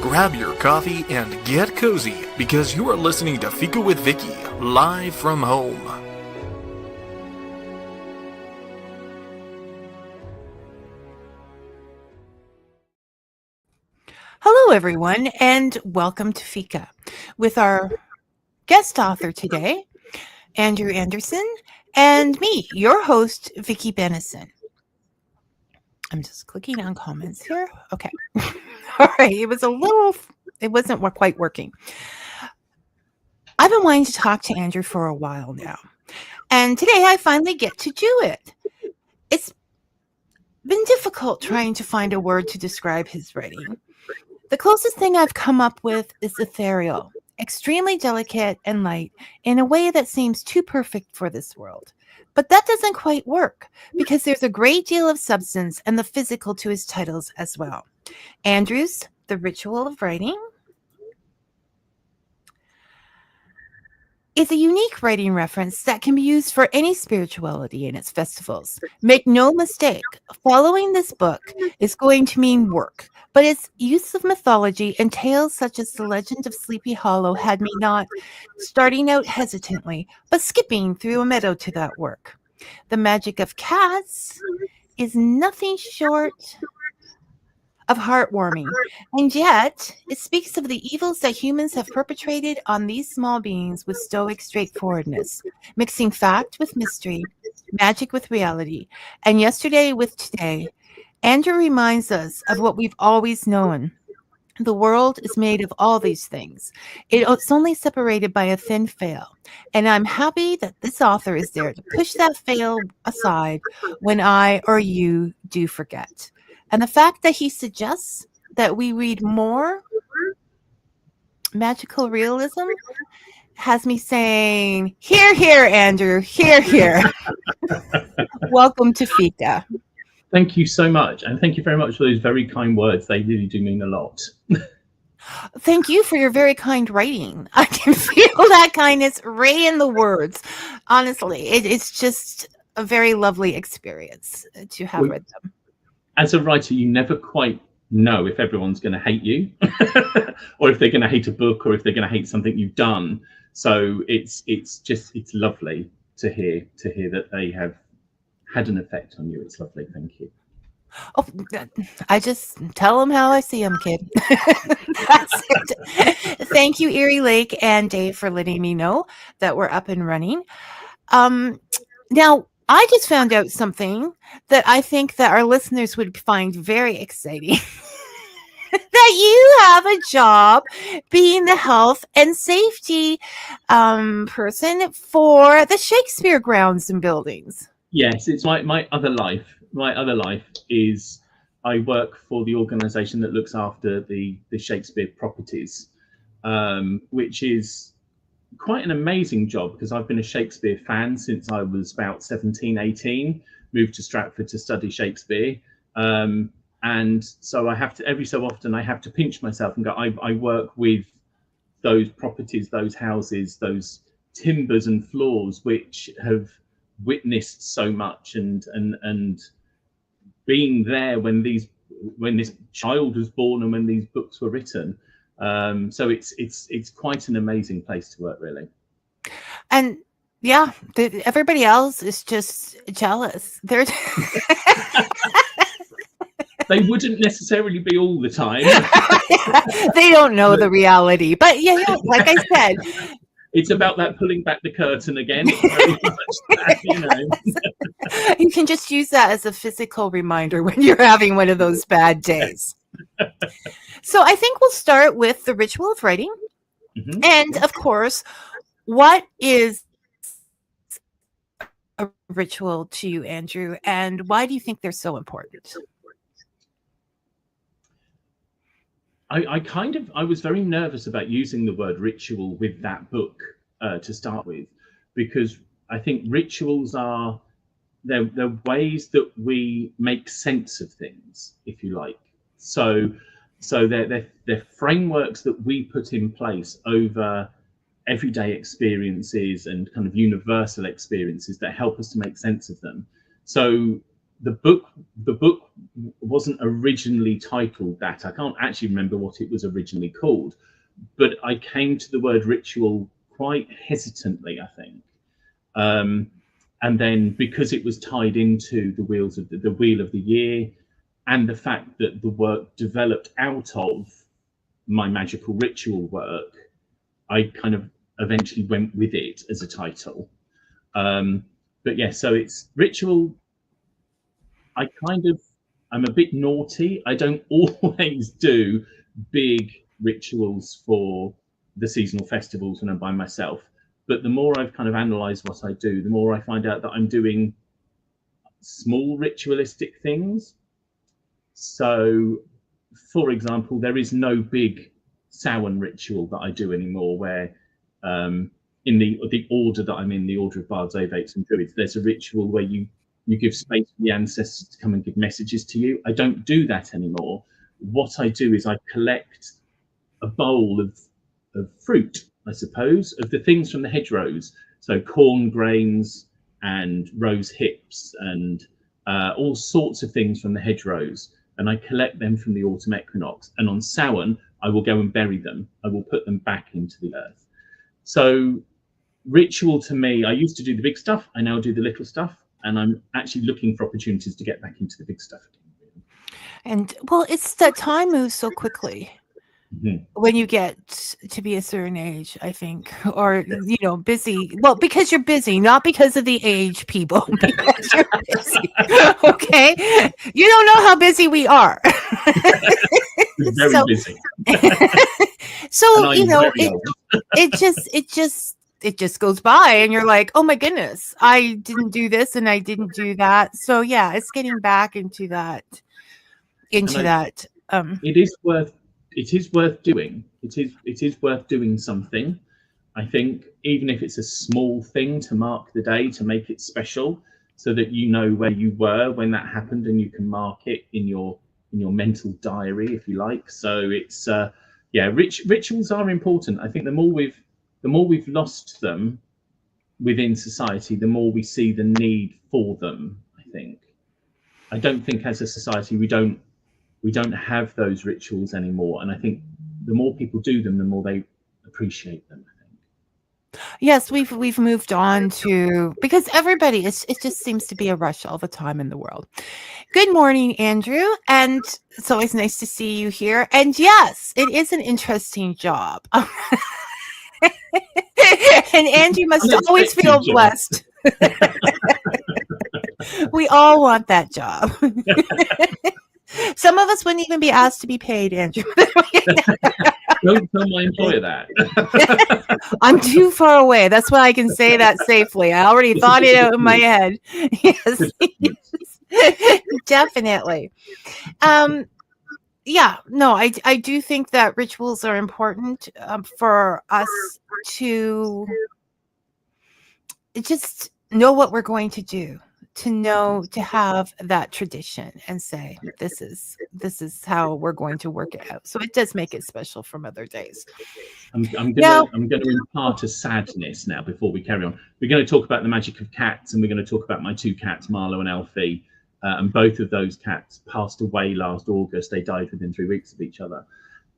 Grab your coffee and get cozy because you are listening to Fika with Vicky, live from home. Hello, everyone, and welcome to Fika with our guest author today, Andrew Anderson, and me, your host, Vicky Bennison. I'm just clicking on comments here. Okay. All right. It wasn't quite working. I've been wanting to talk to Andrew for a while now, and today I finally get to do it. It's been difficult trying to find a word to describe his writing. The closest thing I've come up with is ethereal, extremely delicate and light in a way that seems too perfect for this world. But that doesn't quite work because there's a great deal of substance and the physical to his titles as well. Andrew's The Ritual of Writing is a unique writing reference that can be used for any spirituality in its festivals. Make no mistake, following this book is going to mean work, but its use of mythology and tales such as the legend of Sleepy Hollow had me not starting out hesitantly, but skipping through a meadow to that work. The magic of cats is nothing short of heartwarming, and yet it speaks of the evils that humans have perpetrated on these small beings with stoic straightforwardness, mixing fact with mystery, magic with reality, and yesterday with today. Andrew reminds us of what we've always known. The world is made of all these things. It's only separated by a thin veil, and I'm happy that this author is there to push that veil aside when I or you do forget. And the fact that he suggests that we read more magical realism has me saying, "Here, here, Andrew, here, here." Welcome to Fika. Thank you so much. And thank you very much for those very kind words. They really do mean a lot. Thank you for your very kind writing. I can feel that kindness right in the words. Honestly, it's just a very lovely experience to have read them. As a writer, you never quite know if everyone's going to hate you or if they're going to hate a book or if they're going to hate something you've done. So it's lovely to hear that they have had an effect on you. It's lovely. Thank you. Oh, I just tell them how I see them, kid. That's it. Thank you, Erie Lake and Dave, for letting me know that we're up and running. Now, I just found out something that I think that our listeners would find very exciting. That you have a job being the health and safety person for the Shakespeare grounds and buildings. Yes, it's my other life. My other life is I work for the organisation that looks after the Shakespeare properties, which is quite an amazing job because I've been a Shakespeare fan since I was about 17, 18, moved to Stratford to study Shakespeare. And so I have to, every so often, I have to pinch myself and go, I work with those properties, those houses, those timbers and floors, which have witnessed so much and being there when this child was born and when these books were written. So it's quite an amazing place to work, really. And yeah, everybody else is just jealous. They're They wouldn't necessarily be all the time. They don't know the reality, but yeah, like I said, it's about that pulling back the curtain again. It's very much that, You can just use that as a physical reminder when you're having one of those bad days. So I think we'll start with the ritual of writing. Mm-hmm. And of course, what is a ritual to you, Andrew? And why do you think they're so important? I was very nervous about using the word ritual with that book to start with, because I think rituals are they're ways that we make sense of things, if you like. So they're frameworks that we put in place over everyday experiences and kind of universal experiences that help us to make sense of them. So the book wasn't originally titled that. I can't actually remember what it was originally called, but I came to the word ritual quite hesitantly, I think. And then because it was tied into the wheels of the wheel of the year, and the fact that the work developed out of my magical ritual work, I kind of eventually went with it as a title. But yeah, so it's ritual. I'm a bit naughty. I don't always do big rituals for the seasonal festivals when I'm by myself. But the more I've kind of analysed what I do, the more I find out that I'm doing small ritualistic things. So, for example, there is no big Samhain ritual that I do anymore where in the order that I'm in, the order of Bards, Ovates and Druids, there's a ritual where you give space for the ancestors to come and give messages to you. I don't do that anymore. What I do is I collect a bowl of fruit, I suppose, of the things from the hedgerows. So corn grains and rose hips and all sorts of things from the hedgerows. And I collect them from the autumn equinox. And on Samhain, I will go and bury them. I will put them back into the earth. So ritual to me, I used to do the big stuff. I now do the little stuff. And I'm actually looking for opportunities to get back into the big stuff again. And well, it's that time moves so quickly. Mm-hmm. When you get to be a certain age, I think, or busy. Well, because you're busy, not because of the age, people. Because you're busy. Okay, you don't know how busy we are. Very busy. So it just goes by, and you're like, oh my goodness, I didn't do this and I didn't do that. So yeah, it's getting back into that. It is worth doing. It is worth doing something. I think even if it's a small thing to mark the day, to make it special, so that you know where you were when that happened, and you can mark it in your mental diary, if you like. So it's rituals are important. I think the more we've lost them within society, the more we see the need for them. I don't think as a society we don't have those rituals anymore, and I think the more people do them, the more they appreciate them. I think. Yes, we've moved on to, because everybody, it just seems to be a rush all the time in the world. Good morning, Andrew, and it's always nice to see you here. And yes, it is an interesting job, and Andrew must always feel blessed. We all want that job. Some of us wouldn't even be asked to be paid, Andrew. Don't tell my employer that. I'm too far away. That's why I can say that safely. I already thought it out in my head. Yes, definitely. I do think that rituals are important for us to just know what we're going to do. To have that tradition and say, this is how we're going to work it out. So it does make it special from other days. I'm going to impart a sadness now before we carry on. We're going to talk about the magic of cats, and we're going to talk about my two cats, Marlo and Alfie. And both of those cats passed away last August. They died within 3 weeks of each other.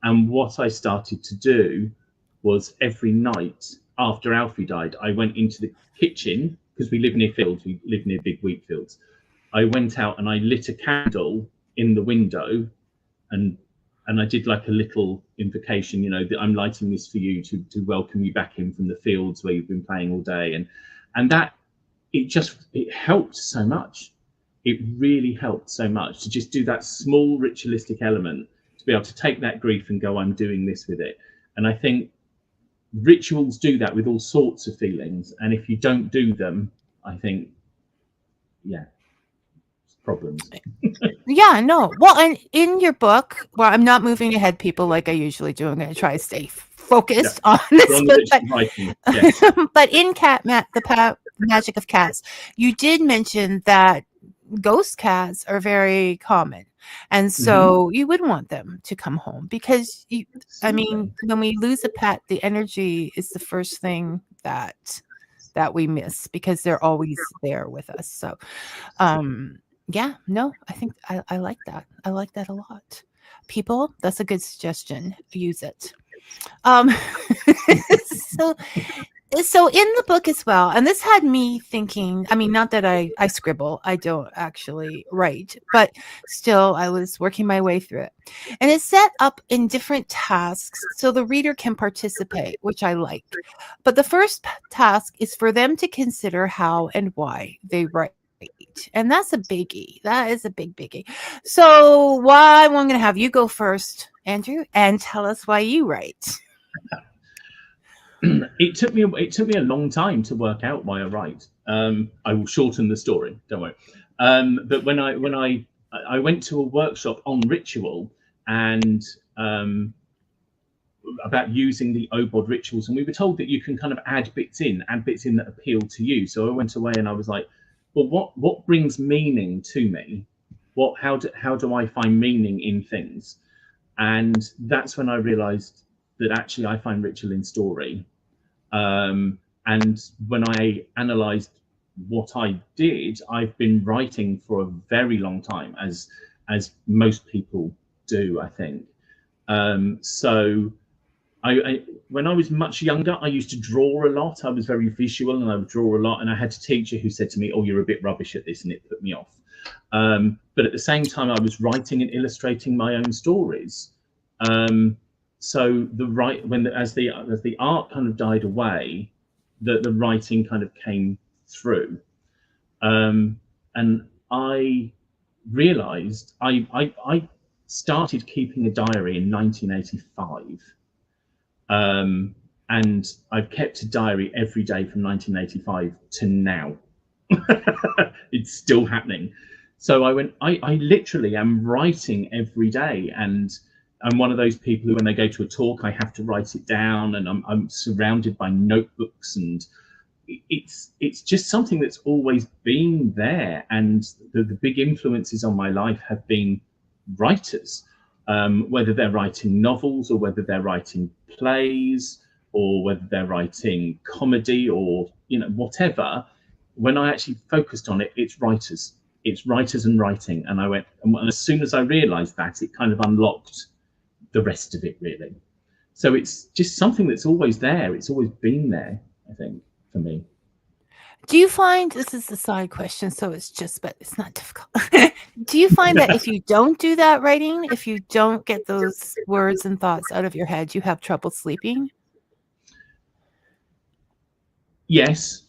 And what I started to do was every night after Alfie died, I went into the kitchen, because we live near fields, we live near big wheat fields. I went out and I lit a candle in the window, and I did like a little invocation, that I'm lighting this for you to welcome you back in from the fields where you've been playing all day. And that, it helped so much. It really helped so much to just do that small ritualistic element, to be able to take that grief and go, I'm doing this with it. And I think rituals do that with all sorts of feelings, and if you don't do them, I think problems. Well, and in your book, well, I'm not moving ahead, people, like I usually do. I'm going to try to stay focused on this book, but in the magic of cats, you did mention that ghost cats are very common. And so you would want them to come home, because when we lose a pet, the energy is the first thing that we miss, because they're always there with us. So Yeah, no, I think I like that. I like that a lot. People, that's a good suggestion. Use it. Um, so so in the book as well, and this had me thinking, I mean, not that I scribble, I don't actually write, but still I was working my way through it. And it's set up in different tasks so the reader can participate, which I like. But the first task is for them to consider how and why they write. And that's a biggie. That is a big biggie. So I'm going to have you go first, Andrew, and tell us why you write. It took me a long time to work out why I write. I will shorten the story. Don't worry. But when I went to a workshop on ritual and about using the OBOD rituals, and we were told that you can kind of add bits in that appeal to you. So I went away and I was like, well, what brings meaning to me? How do I find meaning in things? And that's when I realized that actually I find ritual in story. And when I analysed what I did, I've been writing for a very long time, as most people do, I think. So when I was much younger, I used to draw a lot. I was very visual and I would draw a lot. And I had a teacher who said to me, "Oh, you're a bit rubbish at this," and it put me off. But at the same time, I was writing and illustrating my own stories. So as the art kind of died away, the writing kind of came through, and I realised I started keeping a diary in 1985, and I've kept a diary every day from 1985 to now. It's still happening. So I literally am writing every day, and I'm one of those people who, when they go to a talk, I have to write it down, and I'm surrounded by notebooks, and it's just something that's always been there. And the big influences on my life have been writers, whether they're writing novels or whether they're writing plays or whether they're writing comedy or whatever. When I actually focused on it, it's writers and writing. And and as soon as I realized that, it kind of unlocked the rest of it, really. So it's just something that's always there. It's always been there, I think, for me. Do you find, this is a side question, so but it's not difficult. Do you find that if you don't do that writing, if you don't get those words and thoughts out of your head, you have trouble sleeping? Yes.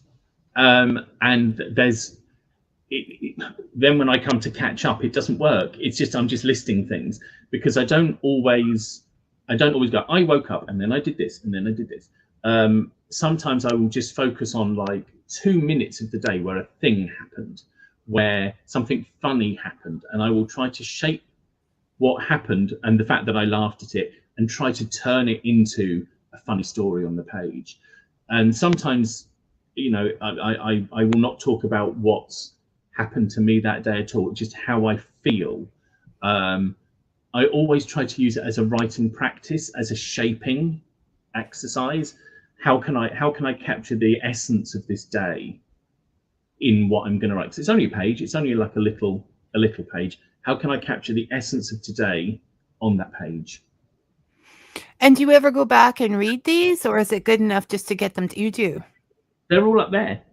And there's then when I come to catch up, it doesn't work. It's just I'm just listing things, because I don't always go, I woke up and then I did this and then I did this. Sometimes I will just focus on like 2 minutes of the day where a thing happened, where something funny happened, and I will try to shape what happened and the fact that I laughed at it and try to turn it into a funny story on the page. And sometimes, I will not talk about what's happened to me that day at all, just how I feel. I always try to use it as a writing practice, as a shaping exercise. How can I capture the essence of this day in what I'm going to write? Because it's only a page. It's only like a little page. How can I capture the essence of today on that page? And do you ever go back and read these, or is it good enough just to get them you do? They're all up there.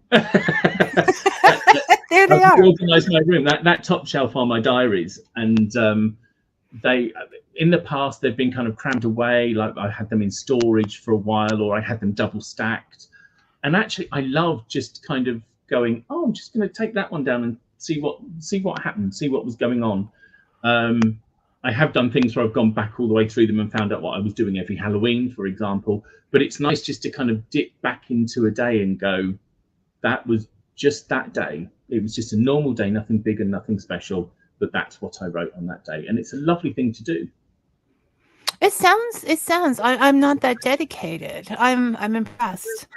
There they are. I've organised my room. That top shelf are my diaries, and they, in the past, they've been kind of crammed away. Like I had them in storage for a while, or I had them double stacked. And actually, I love just kind of going, oh, I'm just going to take that one down and see what happened, see what was going on. I have done things where I've gone back all the way through them and found out what I was doing every Halloween, for example. But it's nice just to kind of dip back into a day and go, that was just that day. It was just a normal day, nothing big and nothing special, but that's what I wrote on that day. And it's a lovely thing to do. It sounds, I'm not that dedicated. I'm impressed.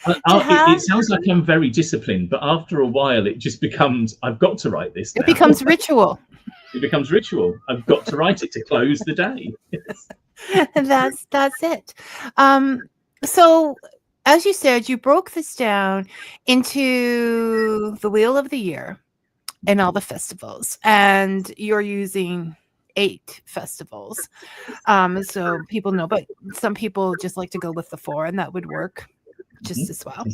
It sounds like I'm very disciplined, but after a while, it just becomes, I've got to write this now. It becomes ritual. It becomes ritual. I've got to write it to close the day. That's it. So as you said, you broke this down into the wheel of the year and all the festivals, and you're using 8 festivals. So people know, but some people just like to go with the 4, and that would work just as well.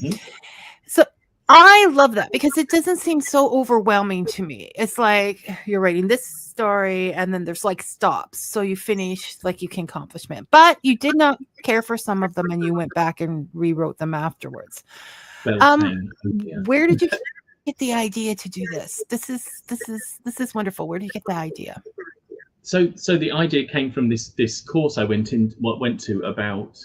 So I love that because it doesn't seem so overwhelming to me. It's like you're writing this story and then there's like stops. So you finish, like you can accomplishment, but you did not care for some of them and you went back and rewrote them afterwards. Where did you get the idea to do this? This is wonderful. Where did you get the idea? So the idea came from this course I went to about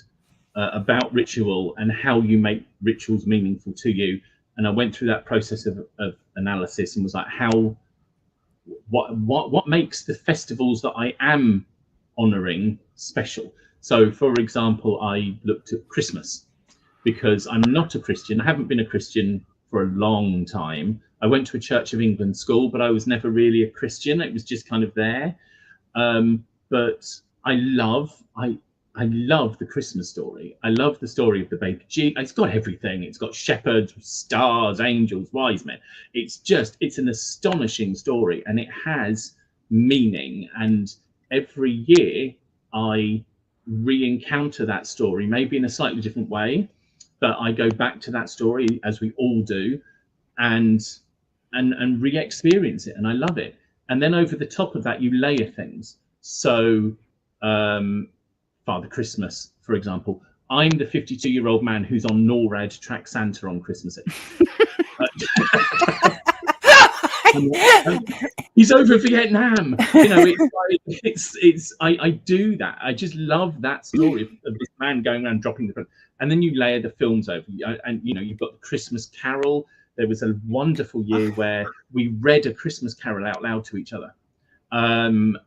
ritual and how you make rituals meaningful to you. And I went through that process of analysis and was like, what makes the festivals that I am honouring special? So, for example, I looked at Christmas because I'm not a Christian. I haven't been a Christian for a long time. I went to a Church of England school, but I was never really a Christian. It was just kind of there. But I love the Christmas story. I love the story of the baby Jesus. It's got everything. It's got shepherds, stars, angels, wise men. It's an astonishing story, and it has meaning. And every year I re-encounter that story, maybe in a slightly different way, but I go back to that story, as we all do, and re-experience it, and I love it. And then over the top of that, you layer things. So Father Christmas, for example. I'm the 52-year-old man who's on NORAD to track Santa on Christmas Eve. He's over Vietnam. You know, I do that. I just love that story of this man going around dropping the, and then you layer the films over, and you know, you've got the Christmas Carol. There was a wonderful year where we read a Christmas Carol out loud to each other, and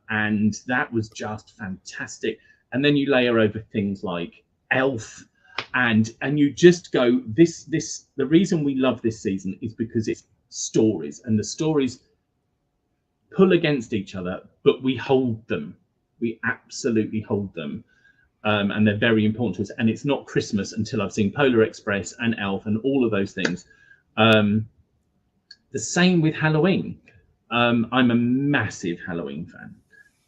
that was just fantastic. And then you layer over things like Elf, and you just go, the reason we love this season is because it's stories, and the stories pull against each other, but we hold them. We absolutely hold them, and they're very important to us. And it's not Christmas until I've seen Polar Express and Elf and all of those things. The same with Halloween. I'm a massive Halloween fan.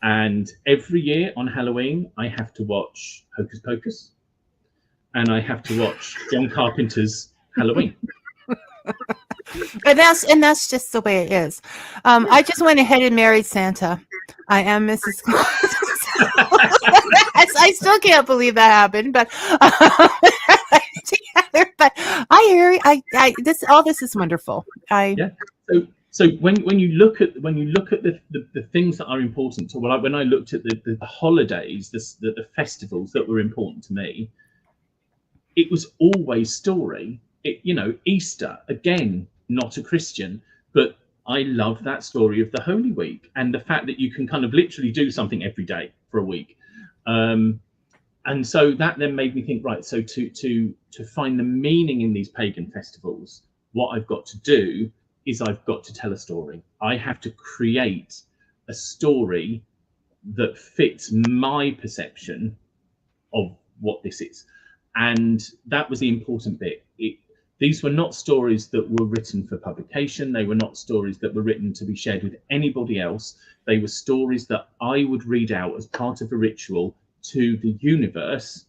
And every year on Halloween, I have to watch Hocus Pocus, and I have to watch John Carpenter's Halloween. And that's just the way it is. I just went ahead and married Santa. I am Mrs. Claus. I still can't believe that happened, but together. But I hear this is wonderful. So when you look at the things that are important, so when I looked at the holidays, the festivals that were important to me, it was always story. Easter, again, not a Christian, but I love that story of the Holy Week and the fact that you can kind of literally do something every day for a week. And so that then made me think, right, so to find the meaning in these pagan festivals, what I've got to do is I've got to tell a story. I have to create a story that fits my perception of what this is. And that was the important bit. These were not stories that were written for publication. They were not stories that were written to be shared with anybody else. They were stories that I would read out as part of a ritual to the universe,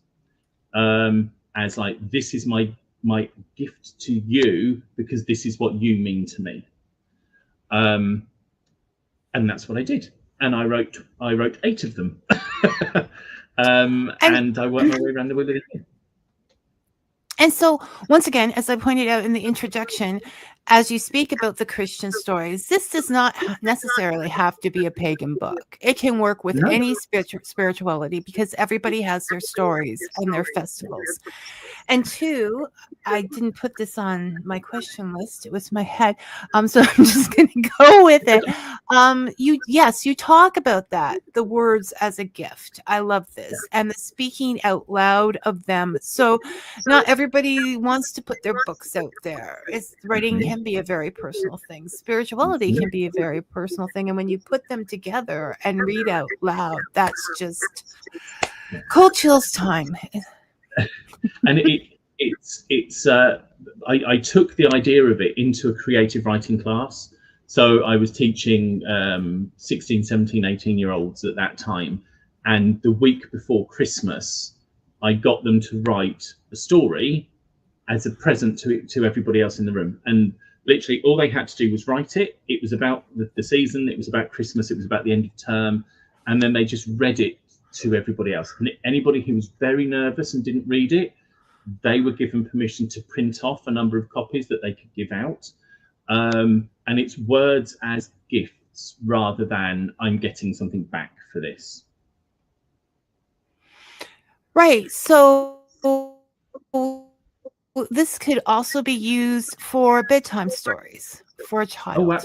as like, this is my gift to you because this is what you mean to me. And that's what I did. And I wrote 8 of them. And I worked my way around the wheel. And so, once again, as I pointed out in the introduction, as you speak about the Christian stories, this does not necessarily have to be a pagan book. It can work with any spirituality because everybody has their stories and their festivals. And 2, I didn't put this on my question list. It was my head. So I'm just going to go with it. You talk about that, the words as a gift. I love this. And the speaking out loud of them. So not everybody wants to put their books out there. Writing can be a very personal thing. Spirituality can be a very personal thing. And when you put them together and read out loud, that's just cold chills time. And I took the idea of it into a creative writing class. So I was teaching 16, 17, 18-year-olds at that time. And the week before Christmas, I got them to write a story as a present to everybody else in the room. And literally all they had to do was write it. It was about the season. It was about Christmas. It was about the end of term. And then they just read it to everybody else. And anybody who was very nervous and didn't read it, they were given permission to print off a number of copies that they could give out. And it's words as gifts rather than I'm getting something back for this. Right. So this could also be used for bedtime stories for a child.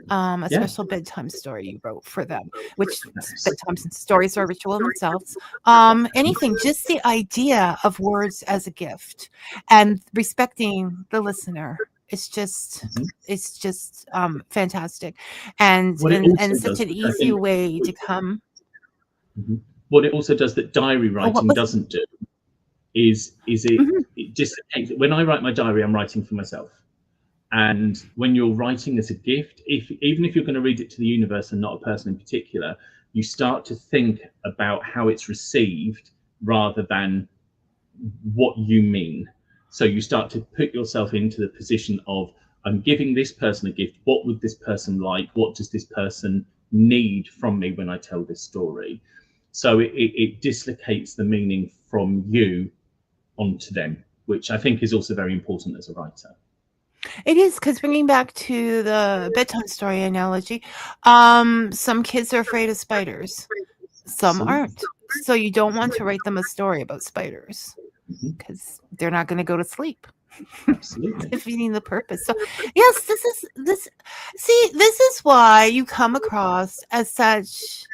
A special bedtime story you wrote for them, which bedtime stories are a ritual in themselves. Anything, just the idea of words as a gift and respecting the listener. It's just fantastic, and such an easy way to come. What it also does that diary writing doesn't do is it just, when I write my diary, I'm writing for myself. And when you're writing as a gift, even if you're going to read it to the universe and not a person in particular, you start to think about how it's received rather than what you mean. So you start to put yourself into the position of, I'm giving this person a gift. What would this person like? What does this person need from me when I tell this story? So it dislocates the meaning from you onto them, which I think is also very important as a writer. It is, because bringing back to the bedtime story analogy, some kids are afraid of spiders, some aren't. So you don't want to write them a story about spiders because they're not going to go to sleep. Absolutely. Defeating the purpose. So yes, this is why you come across as such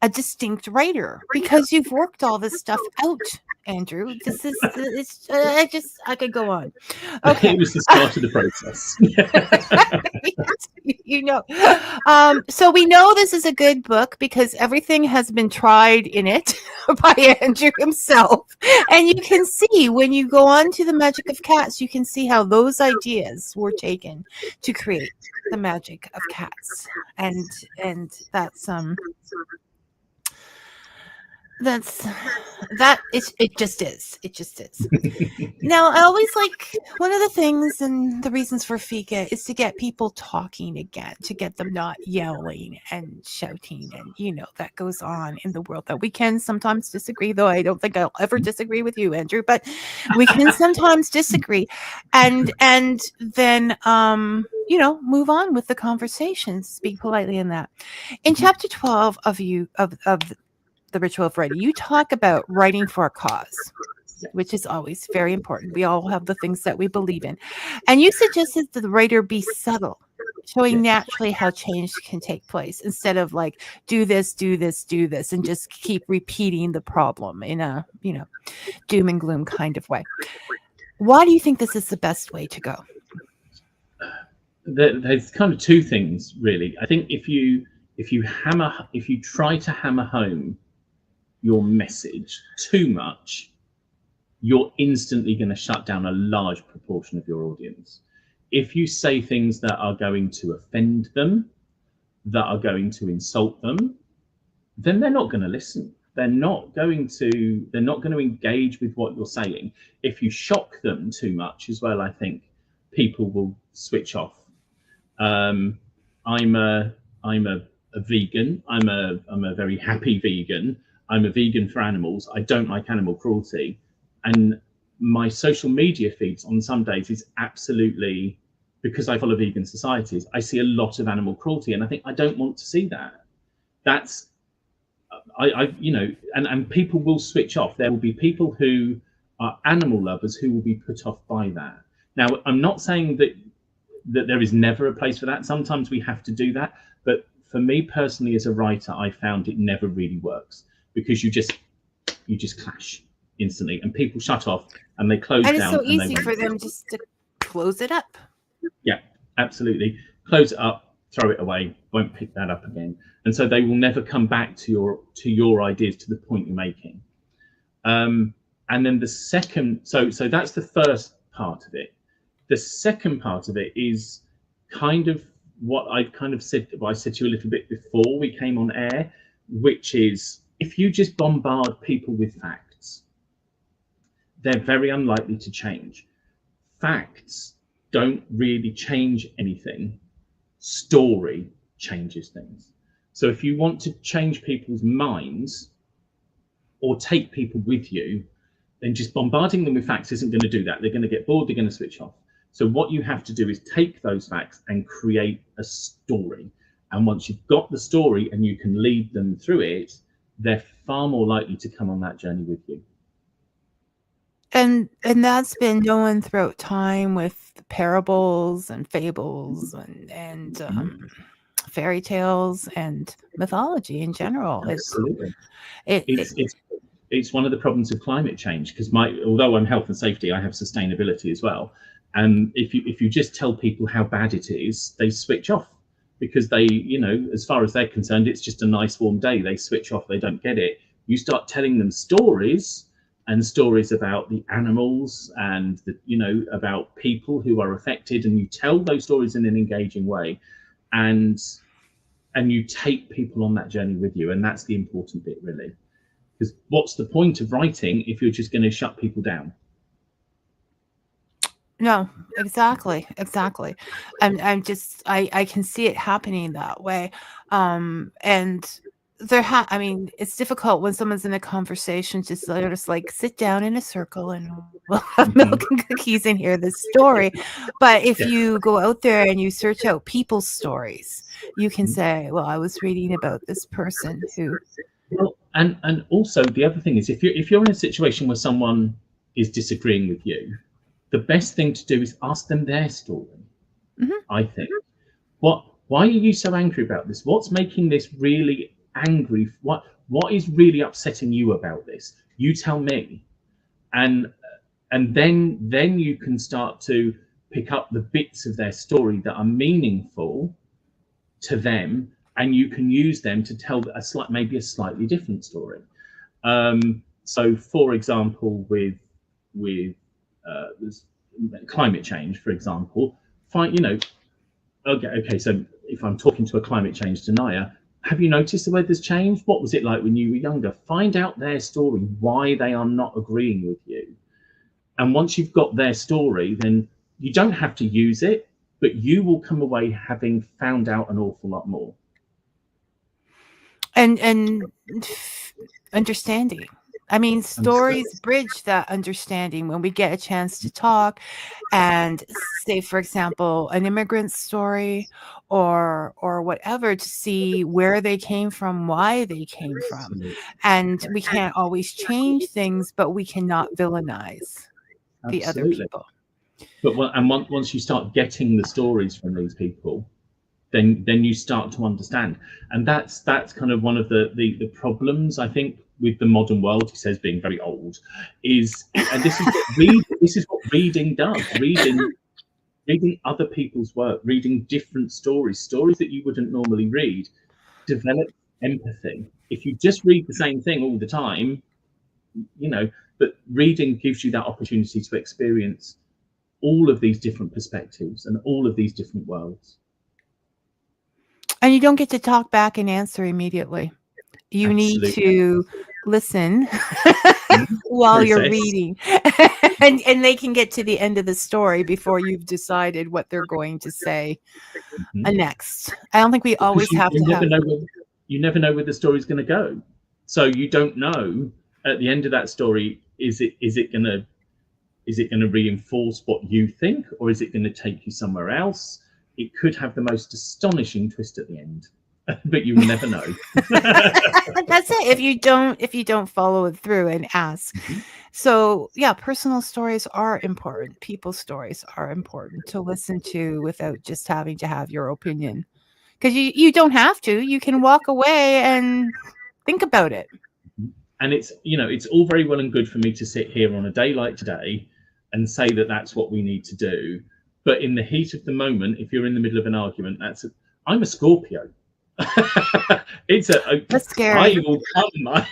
a distinct writer, because you've worked all this stuff out, Andrew. This is I could go on. Okay. It was the start of the process. So we know this is a good book because everything has been tried in it by Andrew himself. And you can see when you go on to the magic of cats, you can see how those ideas were taken to create the magic of cats. And it just is. Now, I always like, one of the things and the reasons for Fika is to get people talking again, to get them not yelling and shouting, and that goes on in the world that we can sometimes disagree, though I don't think I'll ever disagree with you, Andrew, but we can sometimes disagree, and then move on with the conversation, speak politely in that. In chapter 12 of the Ritual of Writing, you talk about writing for a cause, which is always very important. We all have the things that we believe in. And you suggested that the writer be subtle, showing naturally how change can take place instead of like, do this, and just keep repeating the problem in a, doom and gloom kind of way. Why do you think this is the best way to go? There's kind of two things, really. I think if you try to hammer home your message too much, you're instantly going to shut down a large proportion of your audience. If you say things that are going to offend them, that are going to insult them, then they're not going to listen. They're not going to engage with what you're saying. If you shock them too much as well, I think people will switch off. I'm a vegan. I'm a very happy vegan. I'm a vegan for animals. I don't like animal cruelty. And my social media feeds on some days is absolutely, because I follow vegan societies, I see a lot of animal cruelty, and I think I don't want to see that. That's, and people will switch off. There will be people who are animal lovers who will be put off by that. Now, I'm not saying that there is never a place for that. Sometimes we have to do that. But for me personally, as a writer, I found it never really works, because you just clash instantly, and people shut off and they close down. And it's so easy for them just to close it up. Yeah, absolutely. Close it up, throw it away, won't pick that up again. And so they will never come back to your ideas, to the point you're making. And And then the second, so that's the first part of it. The second part of it is kind of what I kind of said, what I said to you a little bit before we came on air, which is if you just bombard people with facts, they're very unlikely to change. Facts don't really change anything. Story changes things. So if you want to change people's minds or take people with you, then just bombarding them with facts isn't going to do that. They're going to get bored, they're going to switch off. So what you have to do is take those facts and create a story. And once you've got the story and you can lead them through it, they're far more likely to come on that journey with you. And that's been known throughout time with parables and fables and fairy tales and mythology in general. Absolutely. It's one of the problems of climate change, because although I'm health and safety, I have sustainability as well. And if you just tell people how bad it is, they switch off, because they, as far as they're concerned, it's just a nice warm day. They switch off, they don't get it. You start telling them stories, and stories about the animals and about people who are affected, and you tell those stories in an engaging way, and you take people on that journey with you. And that's the important bit, really, because what's the point of writing if you're just going to shut people down? No, exactly. I can see it happening that way. And it's difficult when someone's in a conversation to sort of like sit down in a circle and we'll have milk and cookies and hear this story. But if you go out there and you search out people's stories, you can say, well, I was reading about this person who. Well, and also the other thing is, if you're in a situation where someone is disagreeing with you, the best thing to do is ask them their story. I think. Why are you so angry about this? What's making this really angry? What is really upsetting you about this? You tell me, and then you can start to pick up the bits of their story that are meaningful to them, and you can use them to tell maybe a slightly different story. So, for example, with climate change, for example, okay. So, if I'm talking to a climate change denier, have you noticed the weather's changed? What was it like when you were younger? Find out their story, why they are not agreeing with you. And once you've got their story, then you don't have to use it, but you will come away having found out an awful lot more. And understanding. I mean, stories bridge that understanding when we get a chance to talk and say, for example, an immigrant story or whatever, to see where they came from, why they came from. And we can't always change things, but we cannot villainize the other people. But once you start getting the stories from these people, then you start to understand. And that's kind of one of the problems, I think, with the modern world, he says, being very old, and this is what reading does. Reading other people's work, reading different stories that you wouldn't normally read, develop empathy. If you just read the same thing all the time, but reading gives you that opportunity to experience all of these different perspectives and all of these different worlds. And you don't get to talk back and answer immediately. You need to listen while you're reading, and they can get to the end of the story before you've decided what they're going to say next. I don't think we always have to have. You never know where the story's going to go, so you don't know at the end of that story. Is it going to reinforce what you think, or is it going to take you somewhere else? It could have the most astonishing twist at the end. But you will never know. That's it. If you don't follow it through and ask. So yeah, personal stories are important. People's stories are important to listen to without just having to have your opinion. Because you don't have to. You can walk away and think about it. And it's all very well and good for me to sit here on a day like today and say that that's what we need to do. But in the heat of the moment, if you're in the middle of an argument, I'm a Scorpio. That's I scary. will come.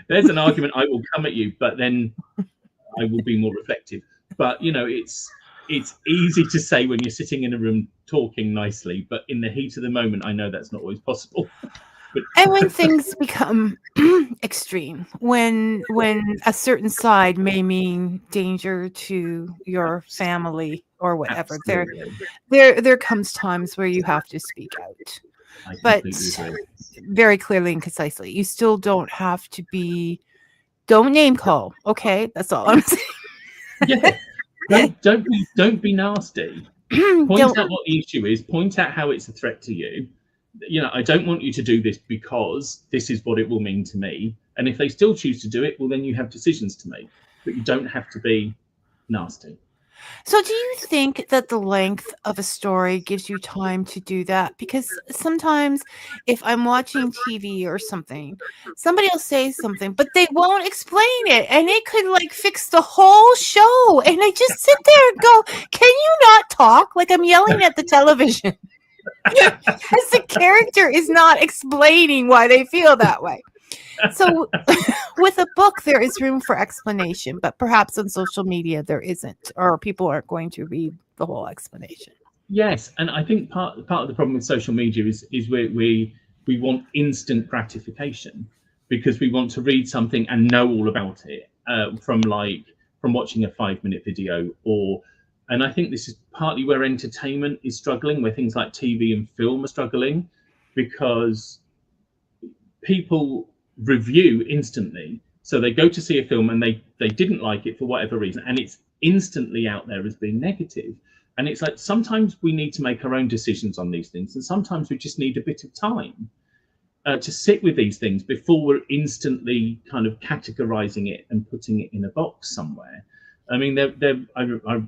There's an argument. I will come at you, but then I will be more reflective. But you know, it's easy to say when you're sitting in a room talking nicely, but in the heat of the moment, I know that's not always possible. But And when things become extreme, when a certain side may mean danger to your family or whatever, absolutely, there comes times where you have to speak out. I But completely agree. very clearly and concisely. You still don't have to be. Don't name call. Okay, that's all I'm saying. Yeah, don't be nasty. Point Don't. out what the issue is. Point out how it's a threat to you. You know, I don't want you to do this because this is what it will mean to me. And if they still choose to do it, well, then you have decisions to make. But you don't have to be nasty. So, do you think that the length of a story gives you time to do that? Because sometimes, if I'm watching TV or something, somebody will say something, but they won't explain it, and it could like fix the whole show. And I just sit there and go, "Can you not talk?" Like I'm yelling at the television. Because the character is not explaining why they feel that way. So with a book, there is room for explanation, but perhaps on social media there isn't, or people aren't going to read the whole explanation. Yes, and I think part of the problem with social media is we want instant gratification because we want to read something and know all about it from watching a 5-minute video and I think this is partly where entertainment is struggling, where things like TV and film are struggling, because people review instantly. So they go to see a film and they didn't like it for whatever reason, and it's instantly out there as being negative. And it's like sometimes we need to make our own decisions on these things, and sometimes we just need a bit of time to sit with these things before we're instantly kind of categorizing it and putting it in a box somewhere. I mean,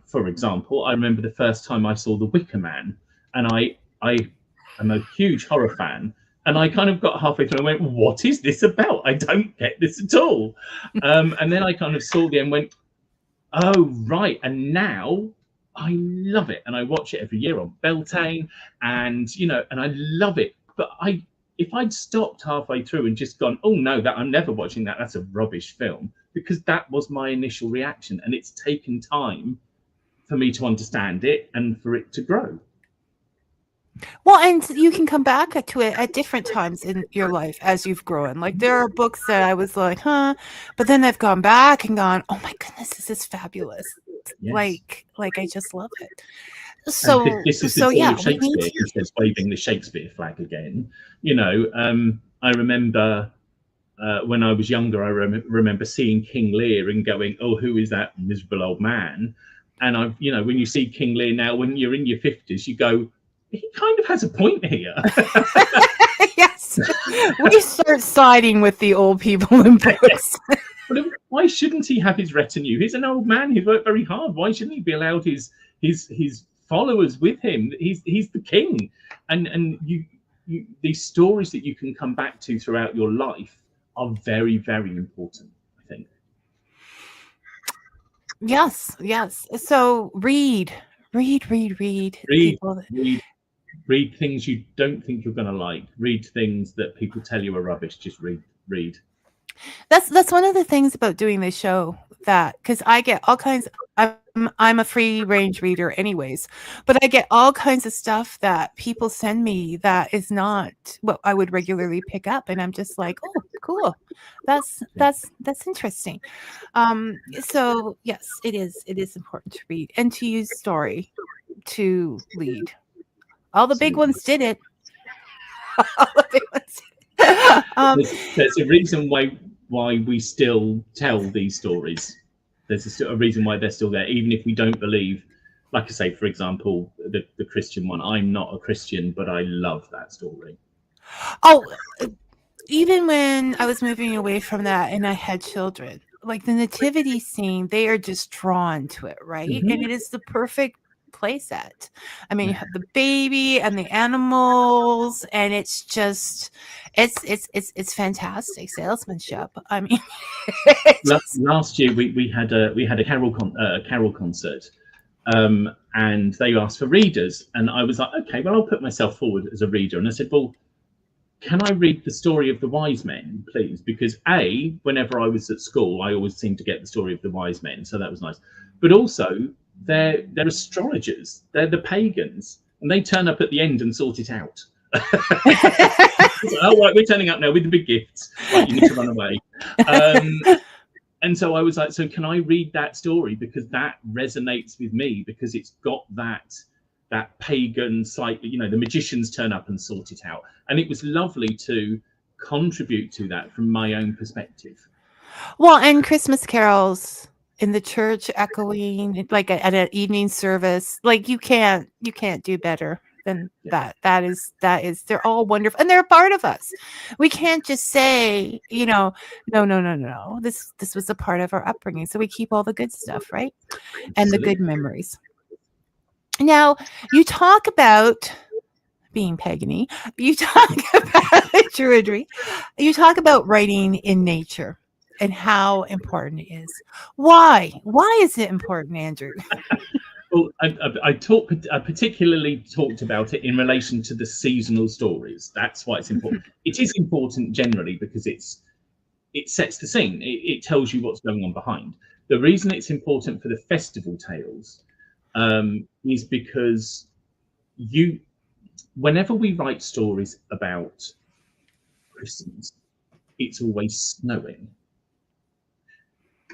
for example, I remember the first time I saw The Wicker Man, and I am a huge horror fan, and I kind of got halfway through and went, "What is this about? I don't get this at all." And then I kind of saw the end and went, "Oh, right." And now I love it, and I watch it every year on Beltane, and and I love it. But if I'd stopped halfway through and just gone, "Oh no, I'm never watching that. That's a rubbish film," because that was my initial reaction, and it's taken time for me to understand it and for it to grow. Well, and you can come back to it at different times in your life as you've grown. Like there are books that I was like, huh, but then I've gone back and gone, oh my goodness, this is fabulous. Yes. Like I just love it. And So this is the joy of Shakespeare. He says, waving the Shakespeare flag again. I remember when I was younger, I remember seeing King Lear and going, "Oh, who is that miserable old man?" And when you see King Lear now, when you're in your 50s, you go, he kind of has a point here. Yes, we start siding with the old people in books. But why shouldn't he have his retinue? He's an old man. He's worked very hard. Why shouldn't he be allowed his followers with him? He's the king, and you these stories that you can come back to throughout your life are very, very important, I think. Yes. So read. Read things you don't think you're going to like. Read things that people tell you are rubbish. Just read. That's one of the things about doing this show, that because I get all kinds. I'm a free range reader anyways, but I get all kinds of stuff that people send me that is not what I would regularly pick up, and I'm just like, oh, cool, that's interesting. So yes, it is important to read and to use story to lead. All the big ones did it. All the big ones did it. There's a reason why we still tell these stories. There's a reason why they're still there, even if we don't believe. Like I say, for example, the Christian one. I'm not a Christian, but I love that story. Oh, even when I was moving away from that and I had children, like the nativity scene, they are just drawn to it, right? Mm-hmm. And it is the perfect play set. I mean, you have the baby and the animals, and it's just it's fantastic salesmanship. I mean, last year we had a carol concert, and they asked for readers, and I was like, okay, well, I'll put myself forward as a reader, and I said, well, can I read the story of the wise men, please? Because A, whenever I was at school, I always seemed to get the story of the wise men, so that was nice. But also, they're astrologers, they're the pagans, and they turn up at the end and sort it out. Oh, right, we're turning up now with the big gifts. Right, you need to run away. And so I was like, so can I read that story? Because that resonates with me, because it's got that pagan slightly, you know, the magicians turn up and sort it out. And it was lovely to contribute to that from my own perspective. Well, and Christmas carols in the church echoing like at an evening service, like you can't do better than that. That is they're all wonderful, and they're a part of us. We can't just say, you know, no. This was a part of our upbringing, so we keep all the good stuff, right? And the good memories. Now, you talk about being pagany. You talk about druidry. You talk about writing in nature and how important it is. Why? Why is it important, Andrew? Well, I particularly talked about it in relation to the seasonal stories. That's why it's important. It is important generally because it sets the scene. It tells you what's going on behind. The reason it's important for the festival tales is because whenever we write stories about Christmas, it's always snowing.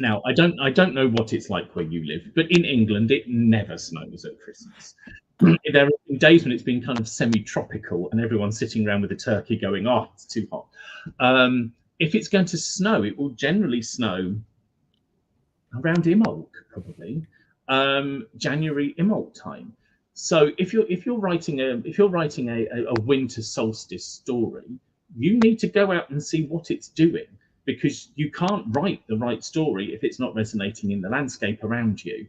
Now, I don't know what it's like where you live, but in England, it never snows at Christmas. There have been days when it's been kind of semi-tropical and everyone's sitting around with a turkey going, oh, it's too hot. If it's going to snow, it will generally snow around Imbolc, probably, January Imbolc time. So if you're writing a winter solstice story, you need to go out and see what it's doing, because you can't write the right story if it's not resonating in the landscape around you,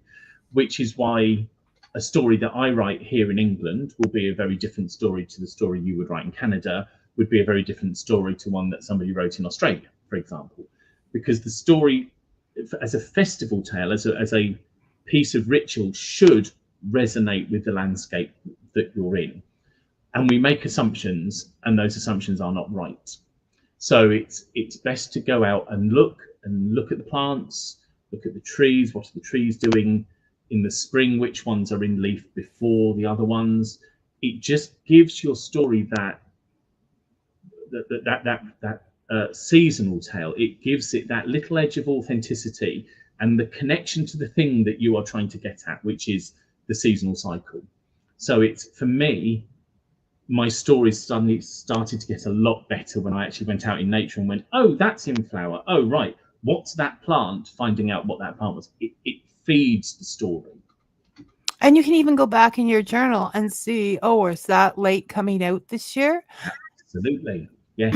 which is why a story that I write here in England will be a very different story to the story you would write in Canada, would be a very different story to one that somebody wrote in Australia, for example, because the story as a festival tale, as a piece of ritual, should resonate with the landscape that you're in. And we make assumptions, and those assumptions are not right. So it's best to go out and look at the plants, look at the trees. What are the trees doing in the spring? Which ones are in leaf before the other ones? It just gives your story that seasonal tale. It gives it that little edge of authenticity and the connection to the thing that you are trying to get at, which is the seasonal cycle. So it's, for me, my stories suddenly started to get a lot better when I actually went out in nature and went, oh, that's in flower. Oh, right. What's that plant? Finding out what that plant was. It feeds the story. And you can even go back in your journal and see, oh, is that late coming out this year? Absolutely. Yes.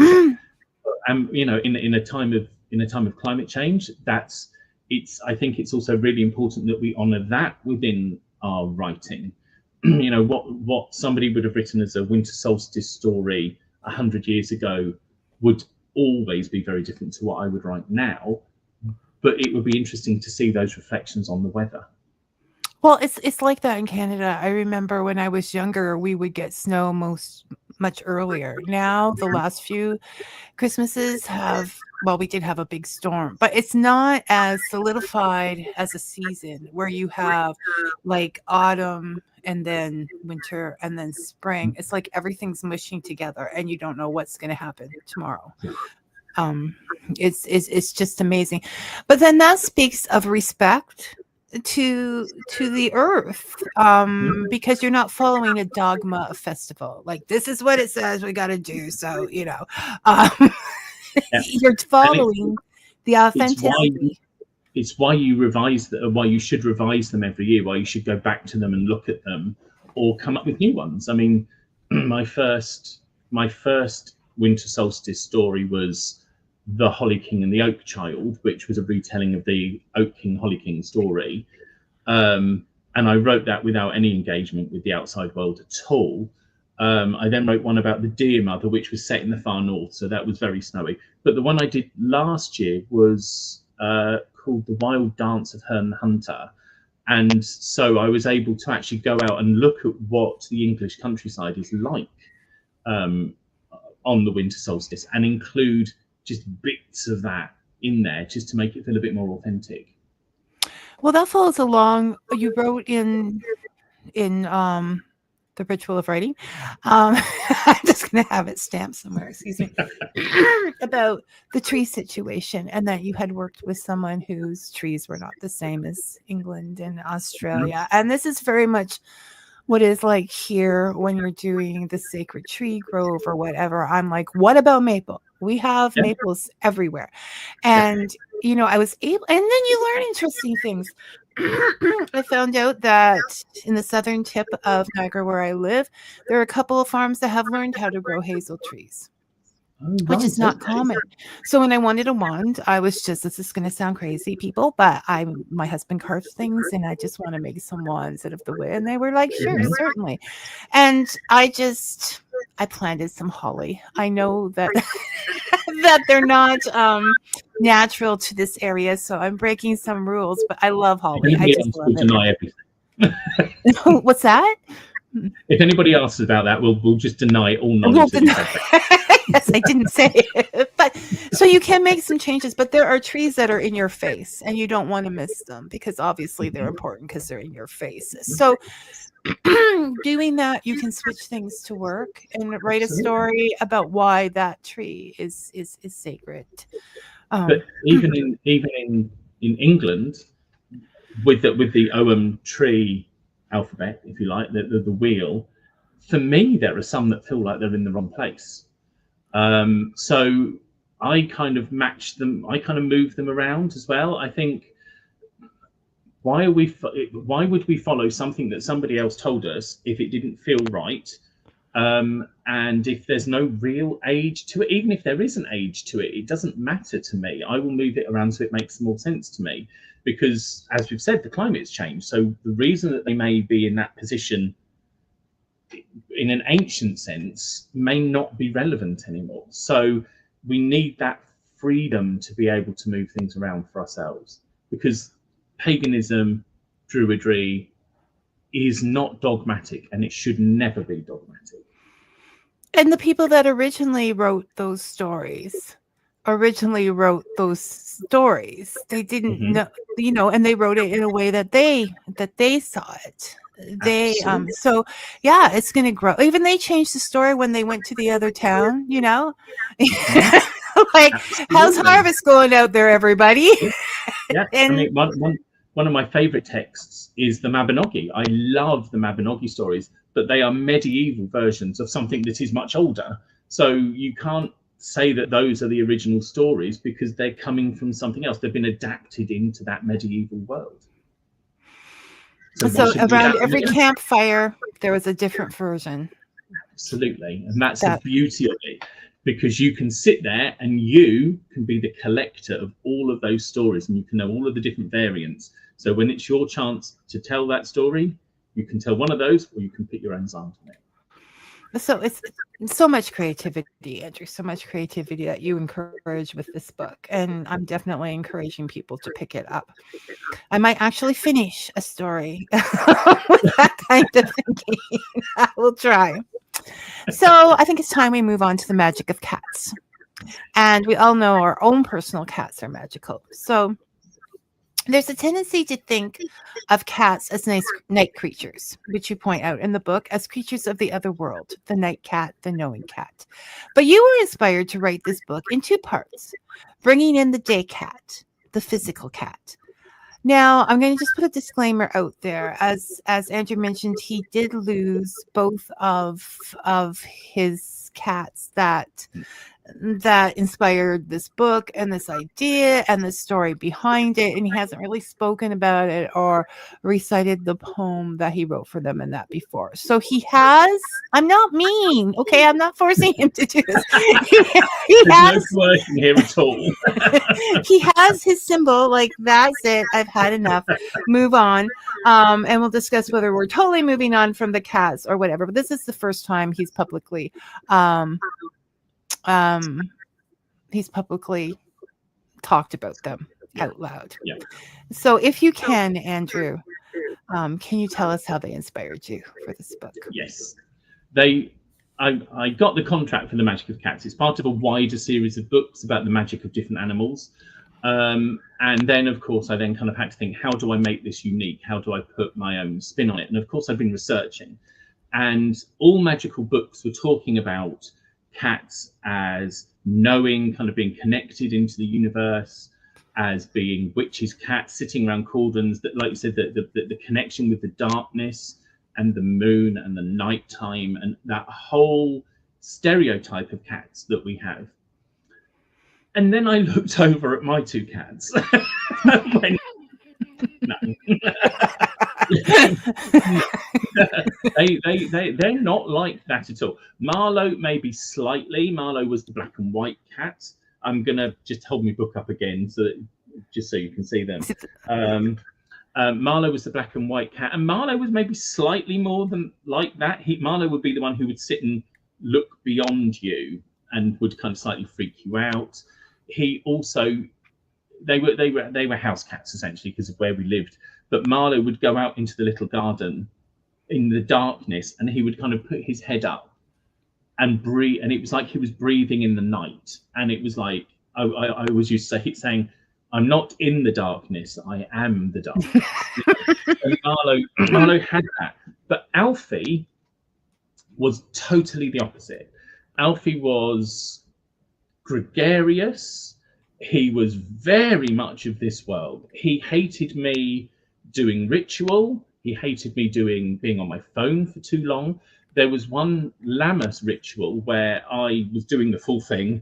And you know, in a time of climate change, I think it's also really important that we honor that within our writing. You know, what somebody would have written as a winter solstice story 100 years ago would always be very different to what I would write now, but it would be interesting to see those reflections on the weather. Well, it's like that in Canada. I remember when I was younger, we would get snow much earlier. Now, the last few Christmases we did have a big storm, but it's not as solidified as a season where you have like autumn and then winter and then spring. It's like everything's mushing together and you don't know what's going to happen tomorrow. It's just amazing. But then that speaks of respect to the earth, because you're not following a dogma of festival. Like, this is what it says we got to do. So, you know, you're following the authenticity. It's why you revise why you should revise them every year, why you should go back to them and look at them or come up with new ones. I mean, my first winter solstice story was The Holly King and the Oak Child, which was a retelling of the Oak King Holly King story. And I wrote that without any engagement with the outside world at all. I then wrote one about the Deer Mother, which was set in the far north, so that was very snowy. But the one I did last year was called The Wild Dance of Herne the Hunter. And so I was able to actually go out and look at what the English countryside is like on the winter solstice and include just bits of that in there just to make it feel a bit more authentic. Well, that follows along. You wrote in the ritual of writing. I'm just going to have it stamped somewhere. Excuse me. About the tree situation, and that you had worked with someone whose trees were not the same as England and Australia. And this is very much what is like here when you're doing the sacred tree grove or whatever. I'm like, what about maple? We have maples everywhere. And you know, I was able, and then you learn interesting things. I found out that in the southern tip of Niagara, where I live, there are a couple of farms that have learned how to grow hazel trees, which is not common. So when I wanted a wand, I was just, this is going to sound crazy, people, but my husband carved things, and I just want to make some wands out of the wood. And they were like, sure, certainly. And I planted some holly. I know that that they're not natural to this area, so I'm breaking some rules, but I love holly. I just love it. Deny everything. What's that? If anybody asks about that, we'll just deny all knowledge. Yes, I didn't say it. But so you can make some changes, but there are trees that are in your face, and you don't want to miss them because obviously they're important because they're in your face. So doing that, you can switch things to work and write a story about why that tree is sacred. But even in England, with the OM tree alphabet, if you like, the wheel, for me there are some that feel like they're in the wrong place. So I kind of match them. I kind of move them around as well. I think, why would we follow something that somebody else told us if it didn't feel right? And if there's no real age to it, even if there is an age to it, it doesn't matter to me. I will move it around so it makes more sense to me, because as we've said, the climate's changed. So the reason that they may be in that position in an ancient sense may not be relevant anymore. So we need that freedom to be able to move things around for ourselves, because paganism, druidry is not dogmatic, and it should never be dogmatic. And the people that originally wrote those stories they didn't know, you know, and they wrote it in a way that they saw it. So yeah, it's going to grow. Even they changed the story when they went to the other town, you know. Like, absolutely. How's harvest going out there, everybody? Yeah. And I mean, one of my favorite texts is the Mabinogi. I love the Mabinogi stories, but they are medieval versions of something that is much older. So you can't say that those are the original stories, because they're coming from something else. They've been adapted into that medieval world. So around every campfire, there was a different version. Absolutely. And that's the beauty of it, because you can sit there and you can be the collector of all of those stories, and you can know all of the different variants. So when it's your chance to tell that story, you can tell one of those, or you can put your own sound on it. So it's so much creativity, Andrew, so much creativity that you encourage with this book. And I'm definitely encouraging people to pick it up. I might actually finish a story with that kind of thinking. I will try. So I think it's time we move on to the magic of cats. And we all know our own personal cats are magical. So there's a tendency to think of cats as night creatures, which you point out in the book as creatures of the other world, the night cat, the knowing cat. But you were inspired to write this book in two parts, bringing in the day cat, the physical cat. Now, I'm going to just put a disclaimer out there. As Andrew mentioned, he did lose both of his cats that inspired this book and this idea and the story behind it, and he hasn't really spoken about it or recited the poem that he wrote for them and that before. So he has, I'm not mean, okay, I'm not forcing him to do this. He has no coercion here at all. He has his symbol, like, that's it, I've had enough, move on. And we'll discuss whether we're totally moving on from the cats or whatever, but this is the first time he's publicly talked about them out loud. Yeah. So if you can, Andrew, can you tell us how they inspired you for this book? Yes. They I got the contract for the Magic of Cats. It's part of a wider series of books about the magic of different animals. And then, of course, I then kind of had to think, how do I make this unique? How do I put my own spin on it? And of course, I've been researching. And all magical books were talking about cats as knowing, kind of being connected into the universe, as being witches' cats sitting around cauldrons, that, like you said, the connection with the darkness and the moon and the nighttime and that whole stereotype of cats that we have. And then I looked over at my two cats and went, no. They're not like that at all. Marlowe, maybe slightly. Marlowe was the black and white cat. I'm going to just hold my book up again so that, just so you can see them. Marlowe was the black and white cat, and Marlowe was maybe slightly more than like that. Marlowe would be the one who would sit and look beyond you and would kind of slightly freak you out. He also, they were house cats essentially because of where we lived. But Marlowe would go out into the little garden in the darkness, and he would kind of put his head up and breathe, and it was like he was breathing in the night. And it was like I always used to say, saying, "I'm not in the darkness, I am the darkness." And Marlowe had that. But Alfie was totally the opposite. Alfie was gregarious. He was very much of this world. He hated me doing ritual. He hated me being on my phone for too long. There was one Lammas ritual where I was doing the full thing,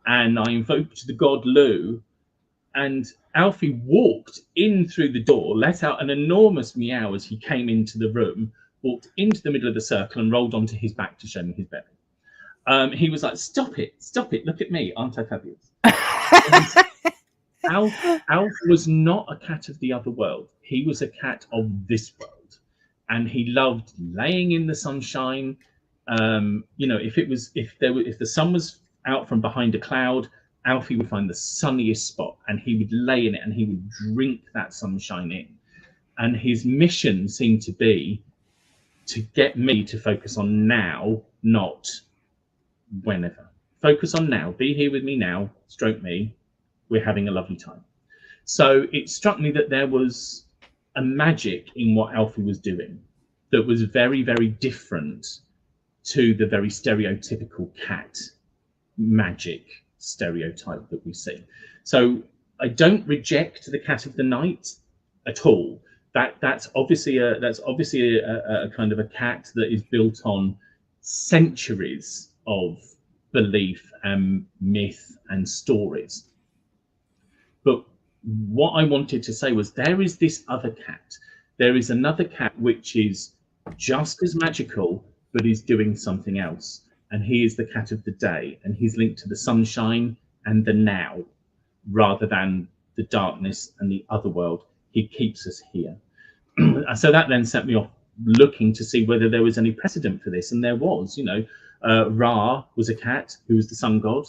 and I invoked the god Lu, and Alfie walked in through the door, let out an enormous meow as he came into the room, walked into the middle of the circle and rolled onto his back to show me his belly. He was like, stop it, look at me, aren't I fabulous? Alf was not a cat of the other world. He was a cat of this world, and he loved laying in the sunshine. If the sun was out from behind a cloud, Alfie would find the sunniest spot, and he would lay in it, and he would drink that sunshine in. And his mission seemed to be to get me to focus on now, not whenever. Focus on now. Be here with me now. Stroke me. We're having a lovely time. So it struck me that there was a magic in what Alfie was doing that was very, very different to the very stereotypical cat magic stereotype that we see. So I don't reject the cat of the night at all. That's obviously a kind of a cat that is built on centuries of belief and myth and stories. But what I wanted to say was there is this other cat. There is another cat which is just as magical, but is doing something else. And he is the cat of the day, and he's linked to the sunshine and the now, rather than the darkness and the other world. He keeps us here. So that then set me off looking to see whether there was any precedent for this, and there was. Ra was a cat who was the sun god.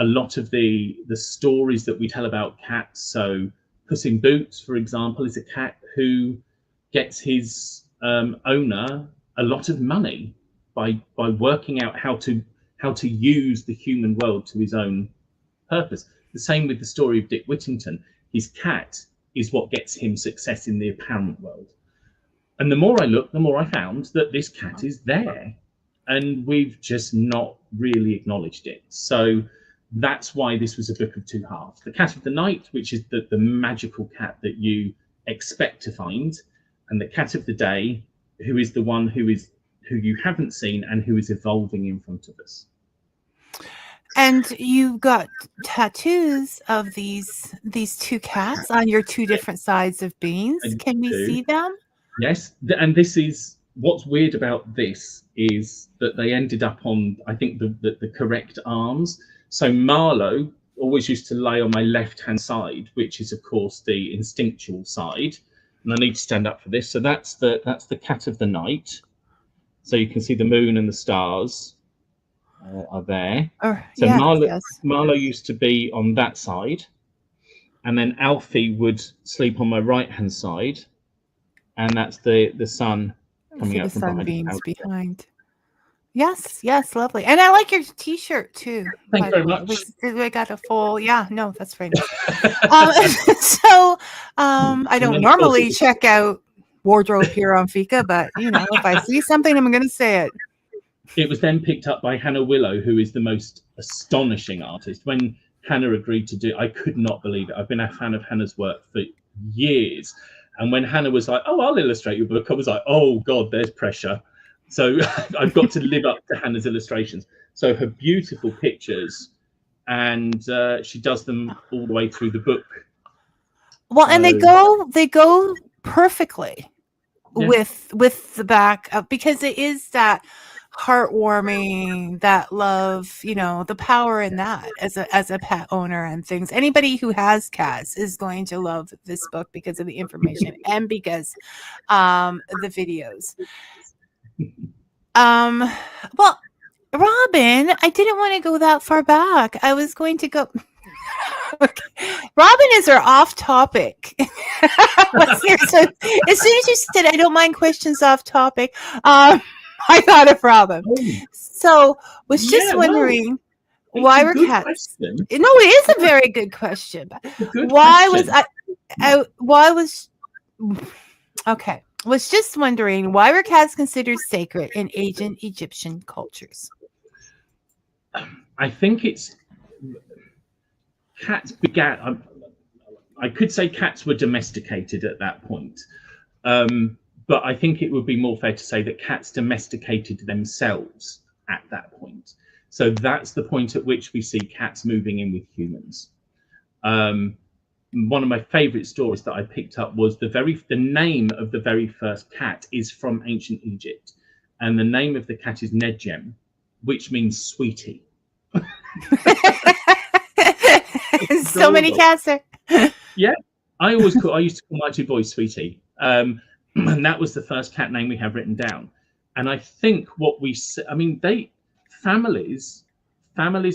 A lot of the stories that we tell about cats, so Puss in Boots, for example, is a cat who gets his owner a lot of money by working out how to use the human world to his own purpose. The same with the story of Dick Whittington. His cat is what gets him success in the apparent world. And the more I looked, the more I found that this cat is there, and we've just not really acknowledged it. So that's why this was a book of two halves. The cat of the night, which is the magical cat that you expect to find, and the cat of the day, who is the one who you haven't seen and who is evolving in front of us. And you got tattoos of these two cats on your two different sides of beans. Can we see them? Yes, and this is what's weird about this is that they ended up on, I think, the correct arms. So Marlowe always used to lay on my left-hand side, which is, of course, the instinctual side. And I need to stand up for this. So that's the cat of the night. So you can see the moon and the stars are there. So yes, Marlowe used to be on that side. And then Alfie would sleep on my right-hand side. And that's the sun coming out from behind. The sunbeams behind. Yes, yes, lovely. And I like your T-shirt too. Thank by you the very way. much. We got a full. Yeah, no, that's very nice. So, I don't And of course, normally check out wardrobe here on Fika, but if I see something, I'm going to say it. it was then picked up by Hannah Willow, who is the most astonishing artist. When Hannah agreed to do, I could not believe it. I've been a fan of Hannah's work for years, and when Hannah was like, "Oh, I'll illustrate your book," I was like, "Oh God, there's pressure." So I've got to live up to Hannah's illustrations. So her beautiful pictures, and she does them all the way through the book. Well, and they go perfectly with the back of, because it is that heartwarming, that love, the power in that as a pet owner and things. Anybody who has cats is going to love this book because of the information and because the videos. Well, Robin, I didn't want to go that far back. I was going to go. Okay. Robin is our off topic. As soon as you said, I don't mind questions off topic, I thought of Robin. So was just wondering, why were cats? Question. No, it is a very good question. Why was okay. Was just wondering, why were cats considered sacred in ancient Egyptian cultures? I think it's cats began. I could say cats were domesticated at that point, but I think it would be more fair to say that cats domesticated themselves at that point. So that's the point at which we see cats moving in with humans. One of my favorite stories that I picked up was the name of the very first cat is from ancient Egypt, and the name of the cat is Nedjem, which means sweetie. So many cats there. Yeah, I used to call my two boys Sweetie, and that was the first cat name we have written down. And I think families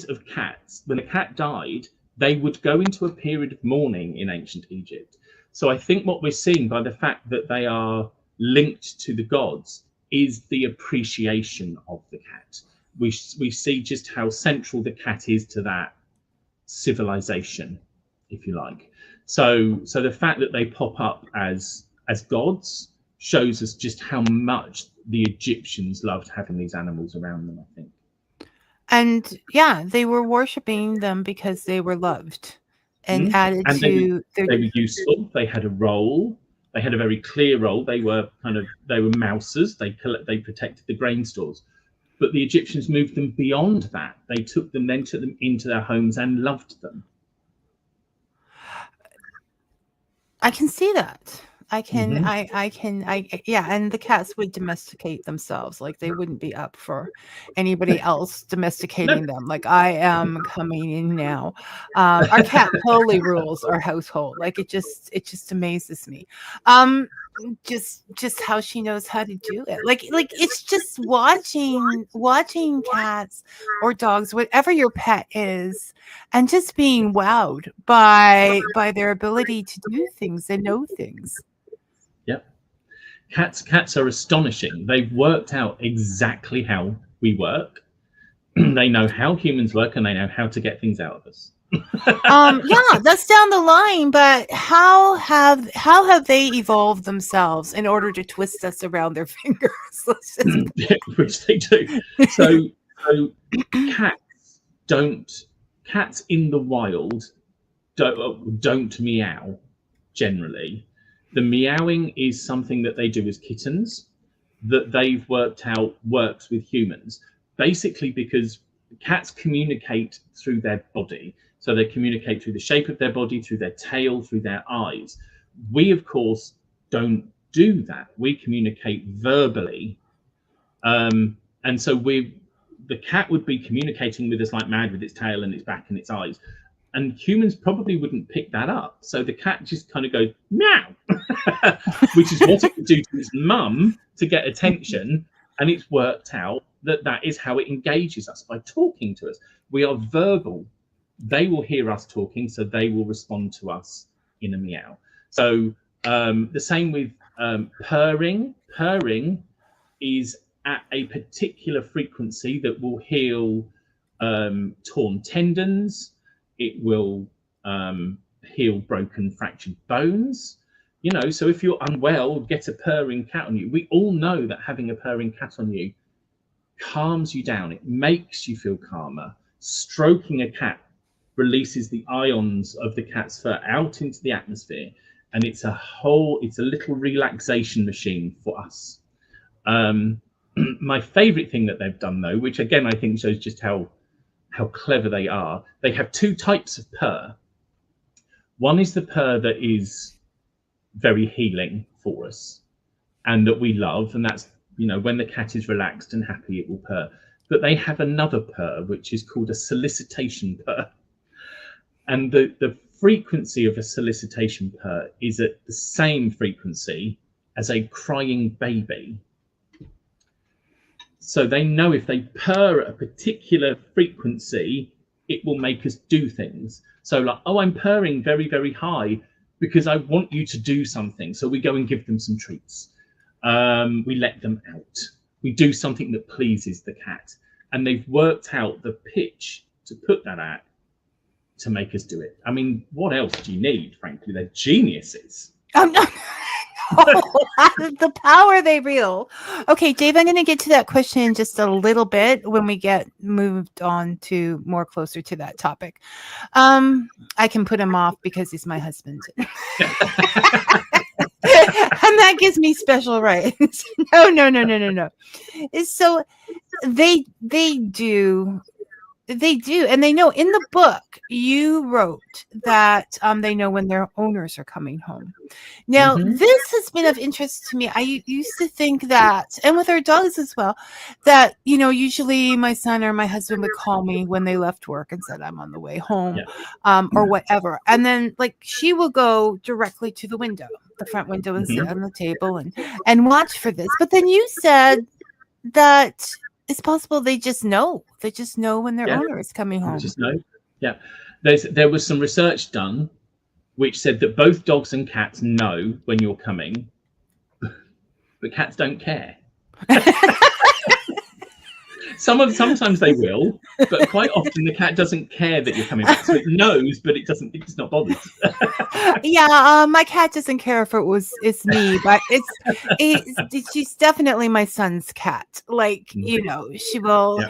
of cats, when a cat died, they would go into a period of mourning in ancient Egypt. So I think what we're seeing by the fact that they are linked to the gods is the appreciation of the cat. We see just how central the cat is to that civilization, if you like. So the fact that they pop up as gods shows us just how much the Egyptians loved having these animals around them, I think. And yeah, they were worshiping them because they were loved and added and to they were useful. They had a role. They had a very clear role. They were mousers. They protected the grain stores. But the Egyptians moved them beyond that. They took them into their homes and loved them. I can see that. Yeah, and the cats would domesticate themselves. Like, they wouldn't be up for anybody else domesticating them. Like, I am coming in now. Our cat totally rules our household. Like, it just amazes me. Just how she knows how to do it. Like it's just watching cats or dogs, whatever your pet is, and just being wowed by their ability to do things and know things. Yep. Cats are astonishing. They've worked out exactly how we work. They know how humans work, and they know how to get things out of us. Yeah, that's down the line, but how have they evolved themselves in order to twist us around their fingers? Which they do. So cats in the wild don't meow generally. The meowing is something that they do as kittens that they've worked out works with humans, basically because cats communicate through their body. So they communicate through the shape of their body, through their tail, through their eyes. We, of course, don't do that. We communicate verbally. And so the cat would be communicating with us like mad with its tail and its back and its eyes. And humans probably wouldn't pick that up. So the cat just kind of goes, meow, which is what it would do to its mum to get attention. And it's worked out that is how it engages us, by talking to us. We are verbal. They will hear us talking, so they will respond to us in a meow. So the same with purring. Purring is at a particular frequency that will heal torn tendons. It will heal broken, fractured bones. You know, so if you're unwell, get a purring cat on you. We all know that having a purring cat on you calms you down. It makes you feel calmer. Stroking a cat releases the ions of the cat's fur out into the atmosphere, and it's a little relaxation machine for us. My favorite thing that they've done, though, which again I think shows just how clever they are, they have two types of purr. One is the purr that is very healing for us and that we love, and that's, you know, when the cat is relaxed and happy, it will purr. But they have another purr which is called a solicitation purr, and the frequency of a solicitation purr is at the same frequency as a crying baby. So they know if they purr at a particular frequency, it will make us do things. So like, oh, I'm purring very, very high because I want you to do something. So we go and give them some treats. We let them out. We do something that pleases the cat. And they've worked out the pitch to put that at to make us do it. I mean, what else do you need, frankly? They're geniuses. The power they wield. Okay, Dave, I'm going to get to that question in just a little bit when we get moved on to more closer to that topic. I can put him off because he's my husband. And that gives me special rights. No. So they do. And they know. In the book, you wrote that they know when their owners are coming home. Now, this has been of interest to me. I used to think that, and with our dogs as well, that, you know, usually my son or my husband would call me when they left work and said, I'm on the way home, or whatever. And then, like, she will go directly to the window, the front window, and sit on the table and watch for this. But then you said that it's possible they just know. They just know when their owner is coming home. Just know. Yeah. There was some research done which said that both dogs and cats know when you're coming, but cats don't care. Sometimes they will, but quite often the cat doesn't care that you're coming back. So it knows, but it's not bothered. My cat doesn't care if it's me, but she's definitely my son's cat. Like, you know, she will. Yeah.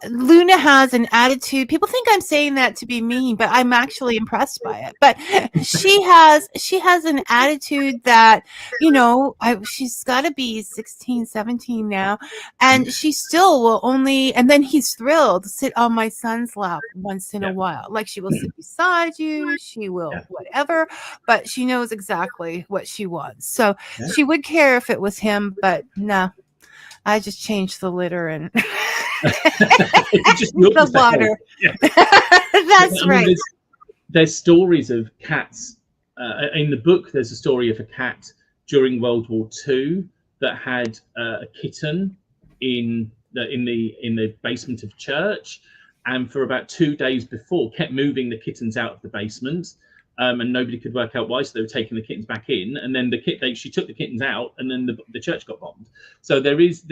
Luna has an attitude. People think I'm saying that to be mean, but I'm actually impressed by it. But she has an attitude that, you know, she's got to be 16, 17 now, and she still will only, and then he's thrilled to sit on my son's lap once in a while. Like, she will sit beside you, she will whatever, but she knows exactly what she wants. So she would care if it was him, but no, I just changed the litter and the water. That's right. There's stories of cats. In the book, there's a story of a cat during World War II that had a kitten in the basement of church, and for about 2 days before kept moving the kittens out of the basement, and nobody could work out why, so they were taking the kittens back in, and then she took the kittens out, and then the church got bombed. So there is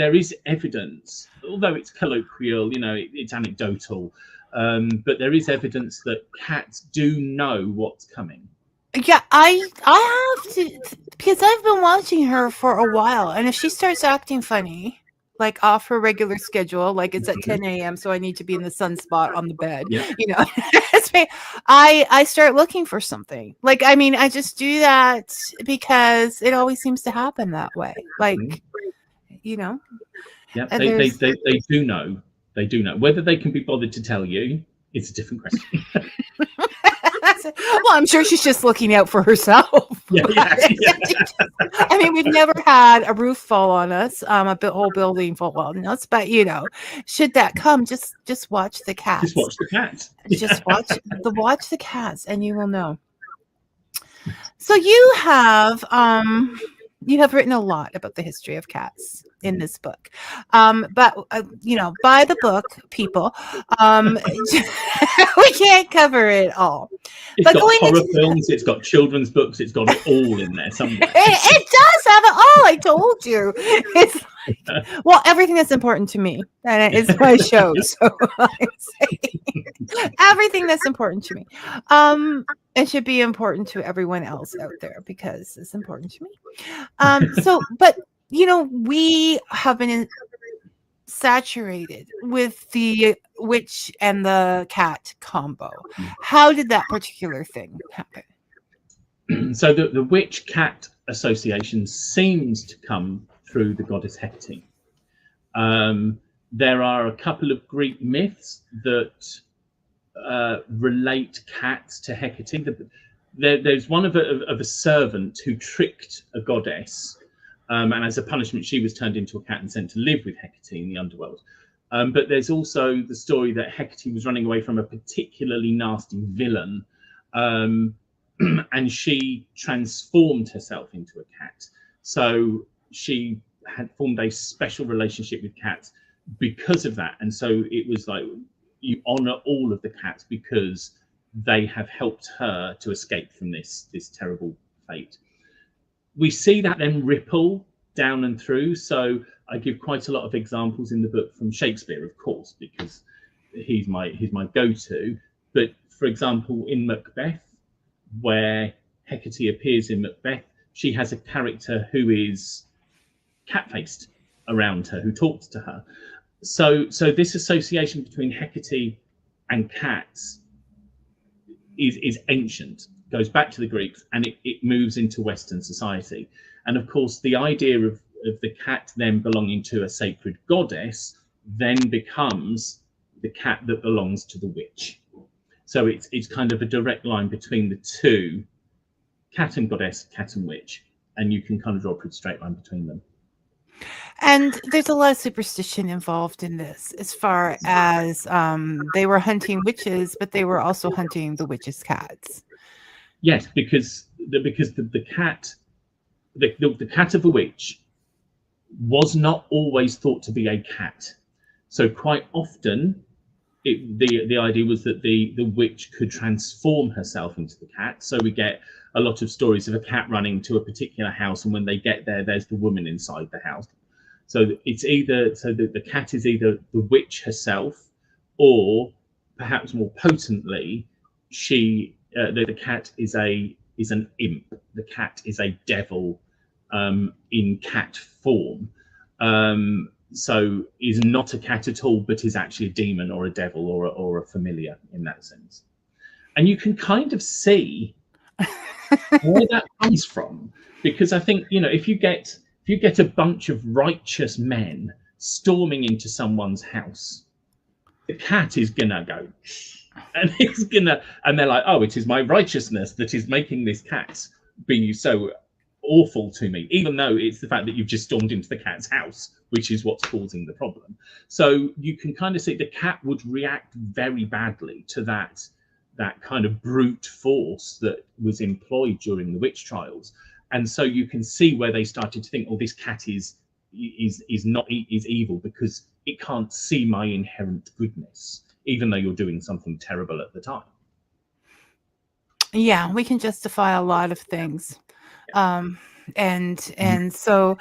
evidence, although it's colloquial, you know, it's anecdotal, but there is evidence that cats do know what's coming. Yeah, I have to, because I've been watching her for a while, and if she starts acting funny, like off her regular schedule, like it's at 10 a.m., so I need to be in the sunspot on the bed, you know, I start looking for something. Like, I mean, I just do that because it always seems to happen that way. Like, you know. Yeah, they do know. They do know. Whether they can be bothered to tell you, it's a different question. Well, I'm sure she's just looking out for herself. I mean, we've never had a roof fall on us, a whole building fall on us, but, you know, should that come, just watch the cats. Just watch the cats. Just watch the cats, and you will know. So you have written a lot about the history of cats in this book, but you know, by the book, people, we can't cover it all. It's got horror films, it's got children's books, it's got it all in there somewhere. It does have it all. I told you, it's Well, everything that's important to me, and it's my show, so I say everything that's important to me. It should be important to everyone else out there because it's important to me. But we have been saturated with the witch and the cat combo. How did that particular thing happen? So the witch cat association seems to come through the goddess Hecate. There are a couple of Greek myths that relate cats to Hecate. There's one of a servant who tricked a goddess, and as a punishment, she was turned into a cat and sent to live with Hecate in the underworld. But there's also the story that Hecate was running away from a particularly nasty villain, and she transformed herself into a cat. So she had formed a special relationship with cats because of that. And so it was like, you honor all of the cats because they have helped her to escape from this terrible fate. We see that then ripple down and through. So I give quite a lot of examples in the book from Shakespeare, of course, because he's my go-to. But for example, in Macbeth, where Hecate appears in Macbeth, she has a character who is cat-faced around her, who talks to her. So this association between Hecate and cats is ancient, goes back to the Greeks, and it moves into Western society. And of course, the idea of the cat then belonging to a sacred goddess then becomes the cat that belongs to the witch. So it's kind of a direct line between the two, cat and goddess, cat and witch, and you can kind of draw a pretty straight line between them. And there's a lot of superstition involved in this, as far as they were hunting witches, but they were also hunting the witches' cats. Yes, because the cat, the cat of a witch was not always thought to be a cat. So quite often, the idea was that the witch could transform herself into the cat. So we get a lot of stories of a cat running to a particular house, and when they get there, there's the woman inside the house. So it's either the cat is either the witch herself, or perhaps more potently, the cat is an imp. The cat is a devil in cat form. So is not a cat at all, but is actually a demon or a devil or a familiar in that sense. And you can kind of see where that comes from, because I think, if you get a bunch of righteous men storming into someone's house, the cat is gonna go, and they're like, oh, it is my righteousness that is making this cat be so awful to me, even though it's the fact that you've just stormed into the cat's house, which is what's causing the problem. So you can kind of see the cat would react very badly to that kind of brute force that was employed during the witch trials. And so you can see where they started to think, oh, this cat is evil because it can't see my inherent goodness, even though you're doing something terrible at the time. Yeah, we can justify a lot of things. And so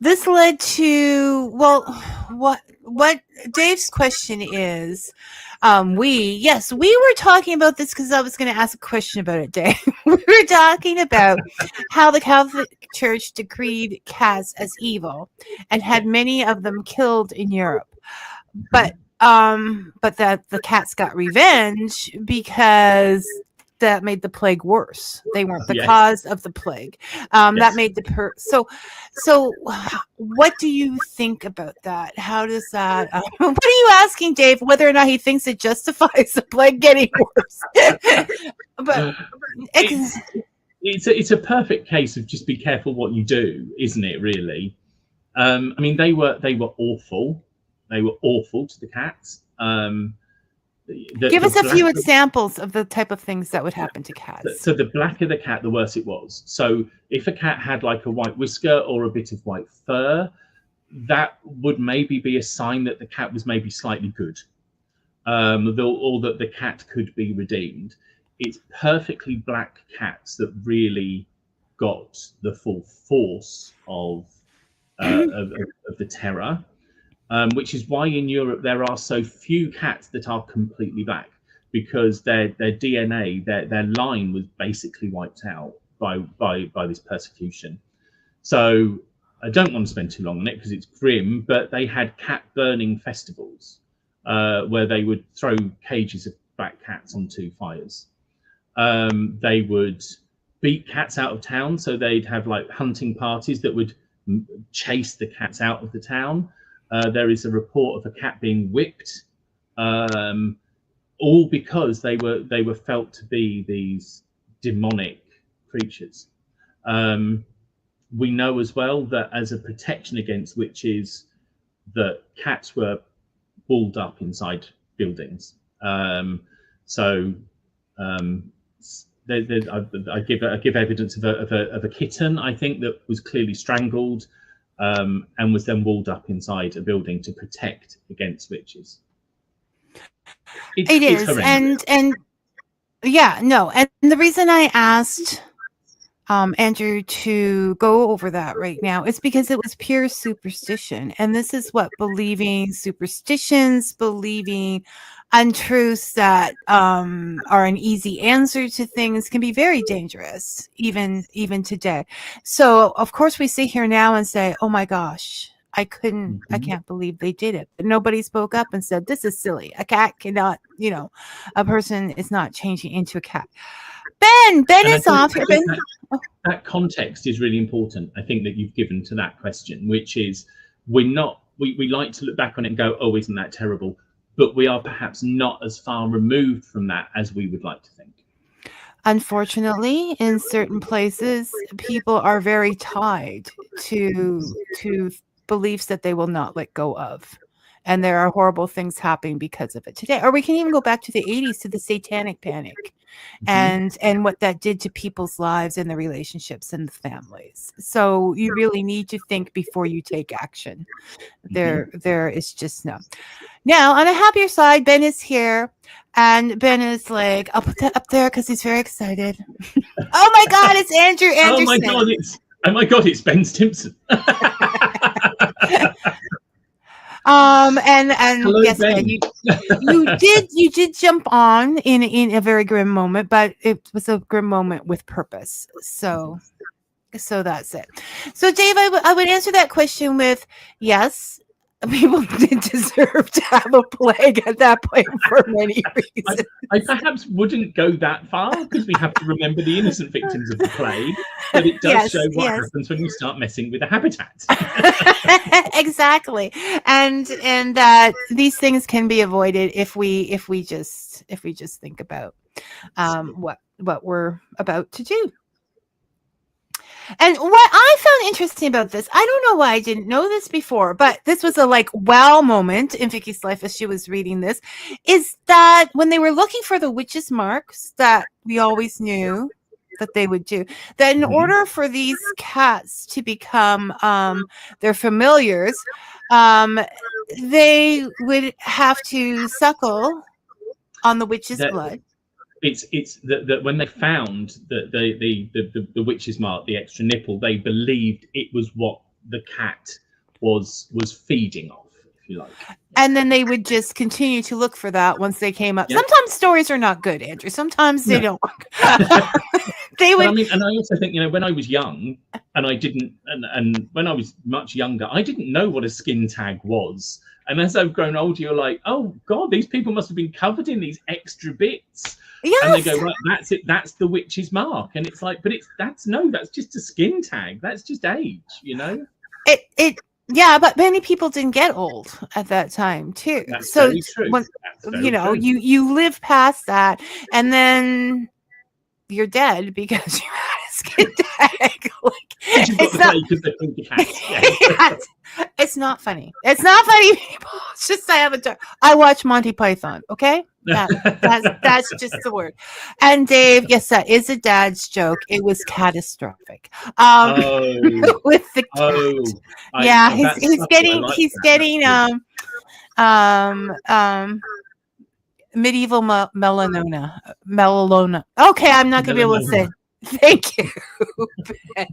this led to, well, what Dave's question is, we were talking about this because I was going to ask a question about it, Dave. We were talking about how the Catholic Church decreed cats as evil and had many of them killed in Europe, but that the cats got revenge because that made the plague worse. They weren't the cause of the plague. That made so what do you think about that? How does that what are you asking Dave, whether or not he thinks it justifies the plague getting worse? But it's a perfect case of just be careful what you do, isn't it, really? I mean, they were awful. They were awful to the cats. Give us a few examples of the type of things that would happen to cats. So the blacker the cat, the worse it was. So if a cat had like a white whisker or a bit of white fur, that would maybe be a sign that the cat was maybe slightly good, or that the cat could be redeemed. It's perfectly black cats that really got the full force of of the terror, which is why in Europe there are so few cats that are completely black, because their DNA, their line was basically wiped out by this persecution. So I don't want to spend too long on it because it's grim, but they had cat burning festivals where they would throw cages of black cats onto fires. They would beat cats out of town, so they'd have like hunting parties that would chase the cats out of the town. There is a report of a cat being whipped, all because they were felt to be these demonic creatures. We know as well that as a protection against witches, that cats were walled up inside buildings. I give evidence of a kitten, I think, that was clearly strangled and was then walled up inside a building to protect against witches. It's horrendous. and yeah, no, and the reason I asked Andrew to go over that right now is because it was pure superstition, and this is what believing superstitions, believing untruths that are an easy answer to things can be very dangerous, even today. So of course we sit here now and say, oh my gosh, I can't believe they did it. But nobody spoke up and said, this is silly. A cat cannot, a person is not changing into a cat. Ben is off here. That context is really important, I think, that you've given to that question, which is we like to look back on it and go, oh, isn't that terrible? But we are perhaps not as far removed from that as we would like to think. Unfortunately, in certain places, people are very tied to beliefs that they will not let go of. And there are horrible things happening because of it today. Or we can even go back to the 80s, to the satanic panic, and what that did to people's lives and the relationships and the families. So you really need to think before you take action. There is just no. Now, on a happier side, Ben is here, and Ben is like, I'll put that up there because he's very excited. Oh my God, it's Andrew Anderson. Oh my God, it's Ben Stimpson. And hello, yes, Ben. you did jump on in a very grim moment, but it was a grim moment with purpose. So that's it. So Dave, I would answer that question with yes. People did deserve to have a plague at that point for many reasons. I perhaps wouldn't go that far, because we have to remember the innocent victims of the plague, but it does show what happens when you start messing with the habitat. Exactly, and that these things can be avoided if we just think about what we're about to do. And what I found interesting about this, I don't know why I didn't know this before, but this was a wow moment in Vicky's life as she was reading this, is that when they were looking for the witches' marks that we always knew that they would do, that in order for these cats to become their familiars, they would have to suckle on the witch's blood. It's that when they found that the witch's mark, the extra nipple, they believed it was what the cat was feeding off, if you like. And then they would just continue to look for that once they came up. Yep. Sometimes stories are not good, Andrew. Sometimes they don't. They would. And I also think, when I was young, and I didn't, and when I was much younger, I didn't know what a skin tag was. And as I've grown older, you're like, oh God, these people must have been covered in these extra bits. Yes. And they go, right, that's it. That's the witch's mark. And it's like, but that's just a skin tag. That's just age, Yeah, but many people didn't get old at that time too. That's so very true. When true. you live past that, and then you're dead because you had a skin tag. It's not funny. It's not funny, people. It's just I watch Monty Python. Okay, that's just the word. And Dave, yes, that is a dad's joke. It was catastrophic. With the cat. He's getting medieval melanoma. Okay, I'm not gonna be able to say. Thank you, Ben.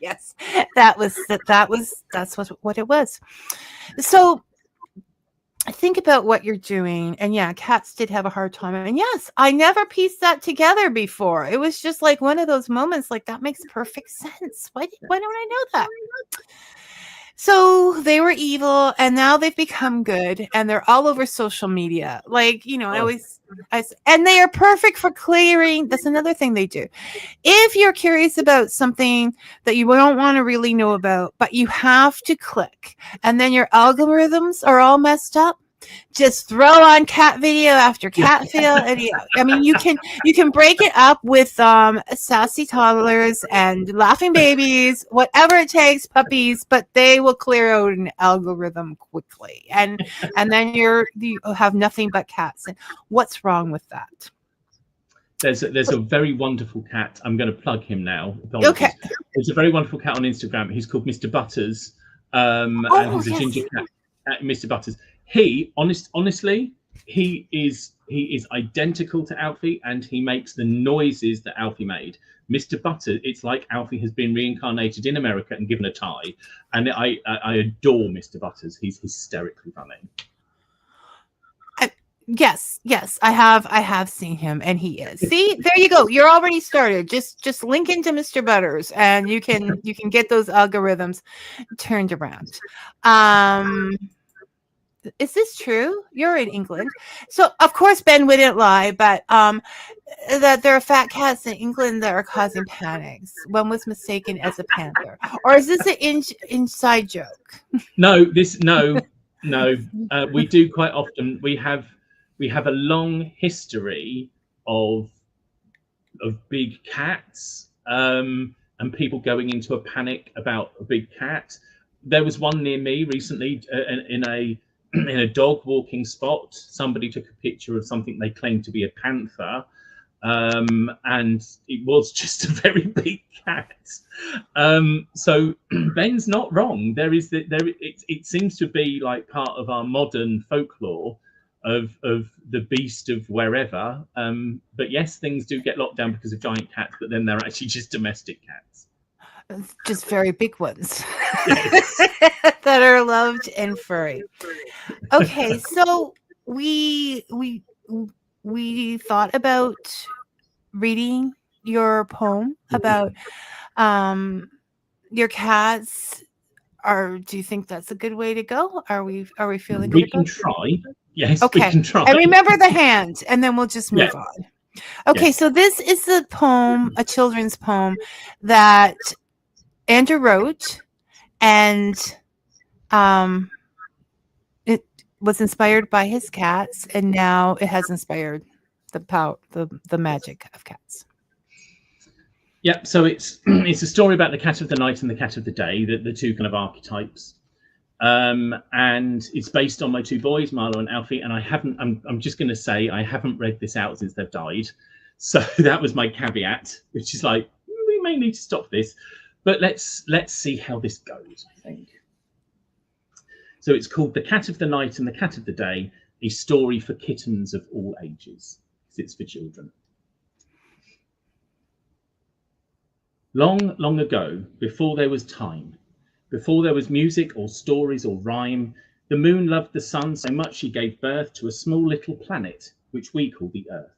Yes, that's what it was. So think about what you're doing, and yeah, cats did have a hard time. And yes, I never pieced that together before. It was just like one of those moments, like that makes perfect sense. Why don't I know that? So they were evil, and now they've become good, and they're all over social media. Like, you know, and they are perfect for clearing. That's another thing they do. If you're curious about something that you don't want to really know about, but you have to click, and then your algorithms are all messed up, just throw on cat video after cat video. I mean, you can break it up with sassy toddlers and laughing babies, whatever it takes, puppies, but they will clear out an algorithm quickly, and then you have nothing but cats. And what's wrong with that? There's a very wonderful cat. I'm going to plug him now. Okay. There's a very wonderful cat on Instagram. He's called Mr. Butters, and he's a ginger cat. Mr. Butters. He honestly, he is identical to Alfie, and he makes the noises that Alfie made. Mr. Butter, it's like Alfie has been reincarnated in America and given a tie, and I adore Mr. Butters. He's hysterically funny. Yes, I have seen him, and he is. See, there you go. You're already started. Just link into Mr. Butters, and you can get those algorithms turned around. Is this true? You're in England, so of course Ben wouldn't lie, but that there are fat cats in England that are causing panics. One was mistaken as a panther, or is this an inside joke? No. We do quite often. We have a long history of big cats, and people going into a panic about a big cat. There was one near me recently in a dog walking spot. Somebody took a picture of something they claimed to be a panther, and it was just a very big cat. So Ben's not wrong. It seems to be like part of our modern folklore of the beast of wherever. But yes, things do get locked down because of giant cats, but then they're actually just domestic cats. Just very big ones. Yes. That are loved and furry. Okay, so we thought about reading your poem about your cats. Do you think that's a good way to go? Are we feeling good? We can try. Yes, okay. We can try. And remember the hand, and then we'll just move on. Okay, so this is a poem, a children's poem that Andrew wrote, and it was inspired by his cats, and now it has inspired the magic of cats. Yeah, so it's a story about the cat of the night and the cat of the day, the two kind of archetypes, and it's based on my two boys, Marlo and Alfie. And I'm just going to say I haven't read this out since they've died, so that was my caveat, which is like we may need to stop this. But let's see how this goes, I think. So it's called The Cat of the Night and the Cat of the Day, a story for kittens of all ages, because it's for children. Long, long ago, before there was time, before there was music or stories or rhyme, the moon loved the sun so much she gave birth to a small little planet, which we call the Earth.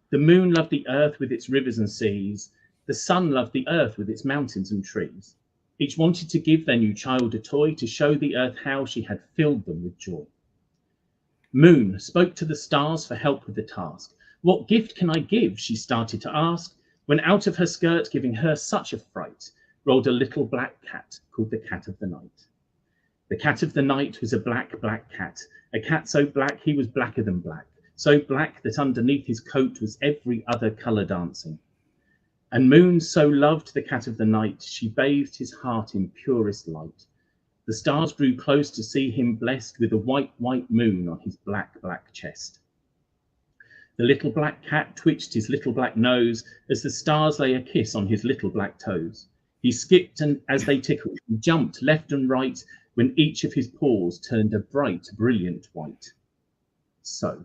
The moon loved the earth with its rivers and seas. The sun loved the earth with its mountains and trees. Each wanted to give their new child a toy to show the earth how she had filled them with joy. Moon spoke to the stars for help with the task. What gift can I give? She started to ask, when out of her skirt, giving her such a fright, rolled a little black cat called the Cat of the Night. The Cat of the Night was a black, black cat, a cat so black he was blacker than black, so black that underneath his coat was every other colour dancing. And Moon so loved the Cat of the Night, she bathed his heart in purest light. The stars drew close to see him blessed with a white, white moon on his black, black chest. The little black cat twitched his little black nose as the stars lay a kiss on his little black toes. He skipped, and as they tickled, he jumped left and right when each of his paws turned a bright, brilliant white. So,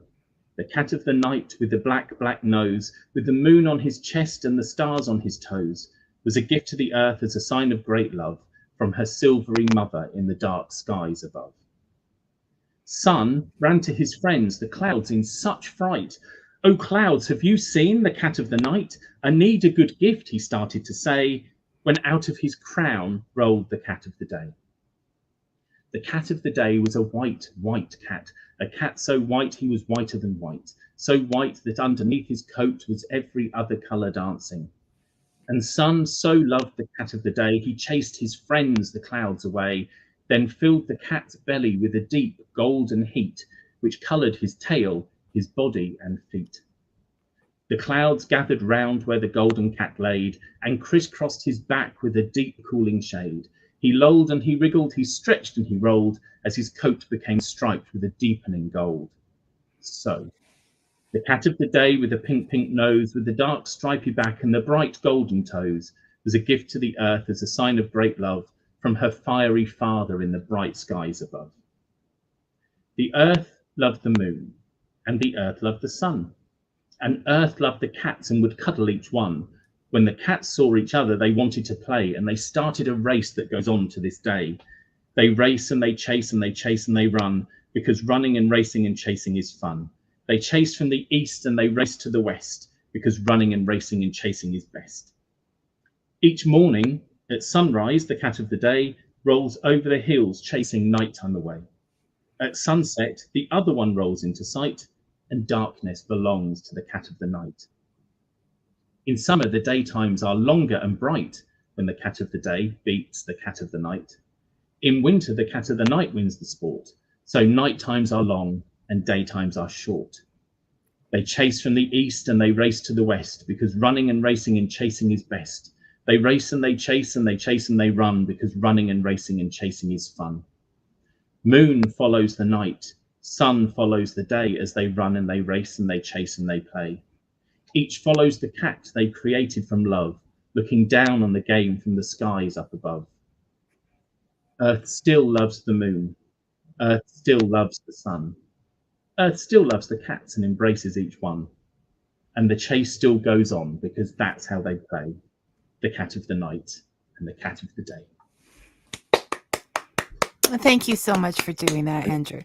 The cat of the night with the black, black nose, with the moon on his chest and the stars on his toes, was a gift to the earth as a sign of great love from her silvery mother in the dark skies above. Sun ran to his friends, the clouds, in such fright. "O clouds, have you seen the cat of the night? I need a good gift," he started to say, when out of his crown rolled the cat of the day. The cat of the day was a white, white cat, a cat so white he was whiter than white, so white that underneath his coat was every other colour dancing. And Sun so loved the cat of the day, he chased his friends, the clouds, away, then filled the cat's belly with a deep golden heat, which coloured his tail, his body and feet. The clouds gathered round where the golden cat laid, and crisscrossed his back with a deep cooling shade. He lolled and he wriggled, he stretched and he rolled, as his coat became striped with a deepening gold. So, the cat of the day with the pink, pink nose, with the dark stripy back and the bright golden toes, was a gift to the earth as a sign of great love from her fiery father in the bright skies above. The earth loved the moon, and the earth loved the sun, and earth loved the cats and would cuddle each one. When the cats saw each other, they wanted to play, and they started a race that goes on to this day. They race and they chase and they chase and they run, because running and racing and chasing is fun. They chase from the east and they race to the west, because running and racing and chasing is best. Each morning at sunrise, the cat of the day rolls over the hills, chasing nighttime away. At sunset, the other one rolls into sight, and darkness belongs to the cat of the night. In summer, the daytimes are longer and bright when the cat of the day beats the cat of the night. In winter, the cat of the night wins the sport, so night times are long and daytimes are short. They chase from the east and they race to the west, because running and racing and chasing is best. They race and they chase and they chase and they run, because running and racing and chasing is fun. Moon follows the night, sun follows the day, as they run and they race and they chase and they play. Each follows the cat they created from love, looking down on the game from the skies up above. Earth still loves the moon. Earth still loves the sun. Earth still loves the cats and embraces each one. And the chase still goes on, because that's how they play. The cat of the night and the cat of the day. Thank you so much for doing that, Andrew.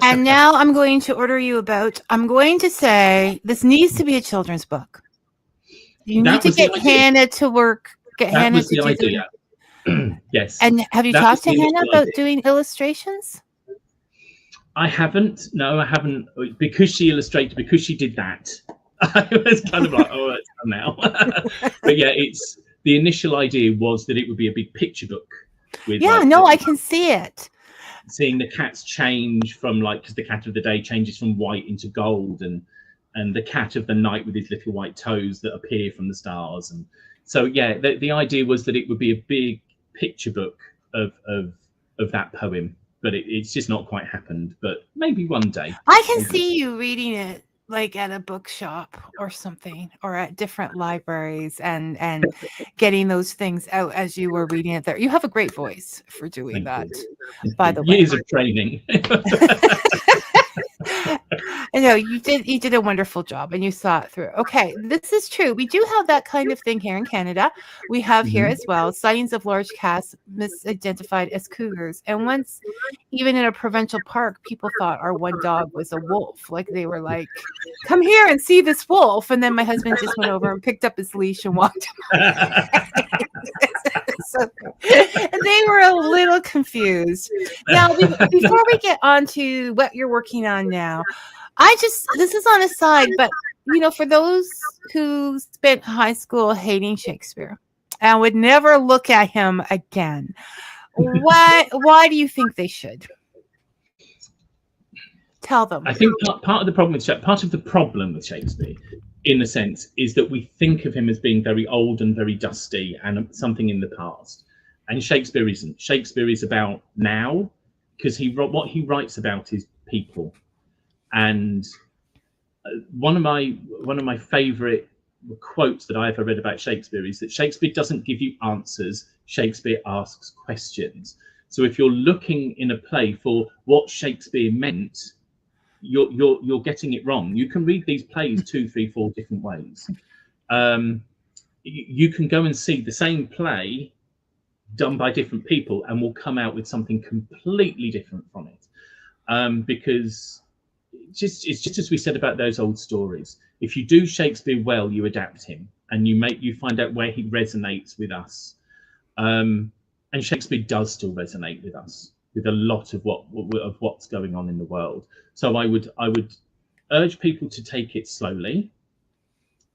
And now I'm going to order you about, I'm going to say this needs to be a children's book. You need to get Hannah to work. Get Hannah to do idea. Yes. And have you talked to Hannah about doing illustrations? I haven't. No, I haven't. Because she illustrated, because she did that, I was kind of like, oh, that's done now. But yeah, it's the initial idea was that it would be a big picture book. With, yeah, no, I can see it. Seeing the cats change from, like, because the cat of the day changes from white into gold, and the cat of the night with his little white toes that appear from the stars. And so, yeah, the idea was that it would be a big picture book of that poem, but it's just not quite happened. But maybe one day. I can see you reading it like at a bookshop or something, or at different libraries, and getting those things out as you were reading it there. You have a great voice for doing that, by the way. Years of training. I know you did a wonderful job, and you saw it through. Okay, this is true. We do have that kind of thing here in Canada. We have here as well sightings of large cats misidentified as cougars. And once, even in a provincial park, people thought our one dog was a wolf. Like, they were like, "Come here and see this wolf." And then my husband just went over and picked up his leash and walked him. So, they were a little confused. Now, before we get on to what you're working on now, this is on a side, but for those who spent high school hating Shakespeare and would never look at him again, why do you think they should? Tell them. I think part of the problem with Shakespeare, in a sense, is that we think of him as being very old and very dusty and something in the past. And Shakespeare isn't. Shakespeare is about now, because what he writes about is people. And one of my favorite quotes that I ever read about Shakespeare is that Shakespeare doesn't give you answers, Shakespeare asks questions. So if you're looking in a play for what Shakespeare meant, you're getting it wrong. You can read these plays 2, 3, 4 different ways. You can go and see the same play done by different people and will come out with something completely different from it, because it's just as we said about those old stories. If you do Shakespeare well, you adapt him and you find out where he resonates with us, and Shakespeare does still resonate with us with a lot of what's going on in the world. So I would urge people to take it slowly.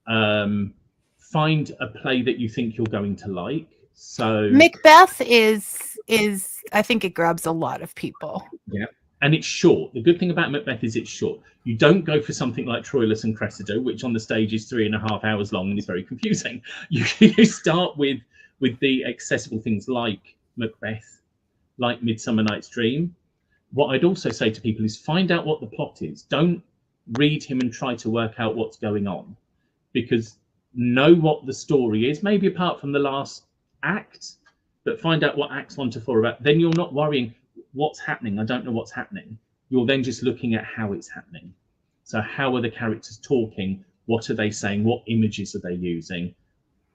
Find a play that you think you're going to like. So Macbeth is I think it grabs a lot of people. Yeah, and it's short. The good thing about Macbeth is it's short. You don't go for something like Troilus and Cressida, which on the stage is 3.5 hours long and is very confusing. You start with the accessible things like Macbeth, like Midsummer Night's Dream. What I'd also say to people is find out what the plot is. Don't read him and try to work out what's going on, because know what the story is, maybe apart from the last act, but find out what acts 1 to 4 are about. Then you're not worrying what's happening. I don't know what's happening. You're then just looking at how it's happening. So how are the characters talking? What are they saying? What images are they using?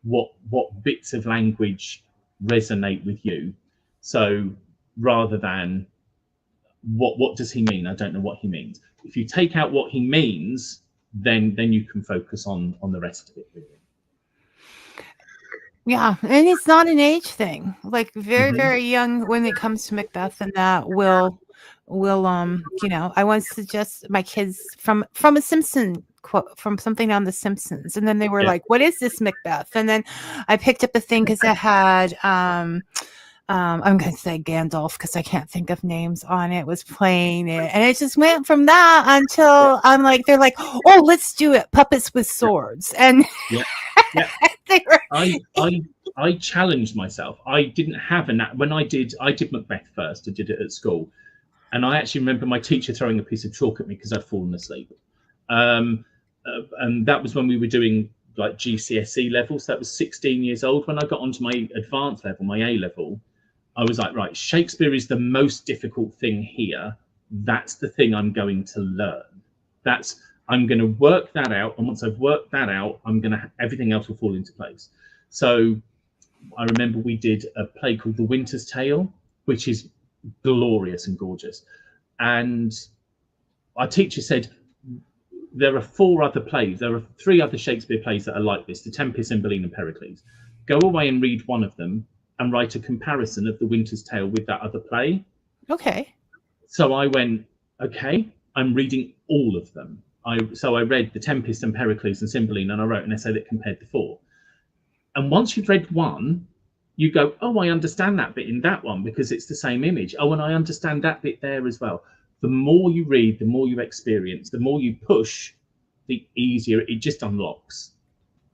What bits of language resonate with you? So rather than what does he mean? I don't know what he means. If you take out what he means, then you can focus on the rest of it, really. Yeah, and it's not an age thing. Like very, very young when it comes to Macbeth, and that will I once suggest my kids from a Simpson quote, from something on The Simpsons, and then they were like, "What is this Macbeth?" And then I picked up a thing because it had I'm going to say Gandalf because I can't think of names on it, was playing it. And it just went from that until I'm like, they're like, oh, let's do it. Puppets with swords. And they were... I challenged myself. I didn't have when I did Macbeth first. I did it at school. And I actually remember my teacher throwing a piece of chalk at me because I'd fallen asleep. And that was when we were doing like GCSE levels. That was 16 years old. When I got onto my advanced level, my A level, I was like, right, Shakespeare is the most difficult thing here. That's the thing I'm going to learn. I'm going to work that out. And once I've worked that out, everything else will fall into place. So I remember we did a play called The Winter's Tale, which is glorious and gorgeous. And our teacher said, there are 4 other plays. There are 3 other Shakespeare plays that are like this: The Tempest, Cymbeline, and Pericles. Go away and read one of them and write a comparison of The Winter's Tale with that other play. Okay. So I went, okay, I'm reading all of them. So I read The Tempest and Pericles and Cymbeline, and I wrote an essay that compared the 4. And once you've read one, you go, oh, I understand that bit in that one because it's the same image. Oh, and I understand that bit there as well. The more you read, the more you experience, the more you push, the easier it just unlocks.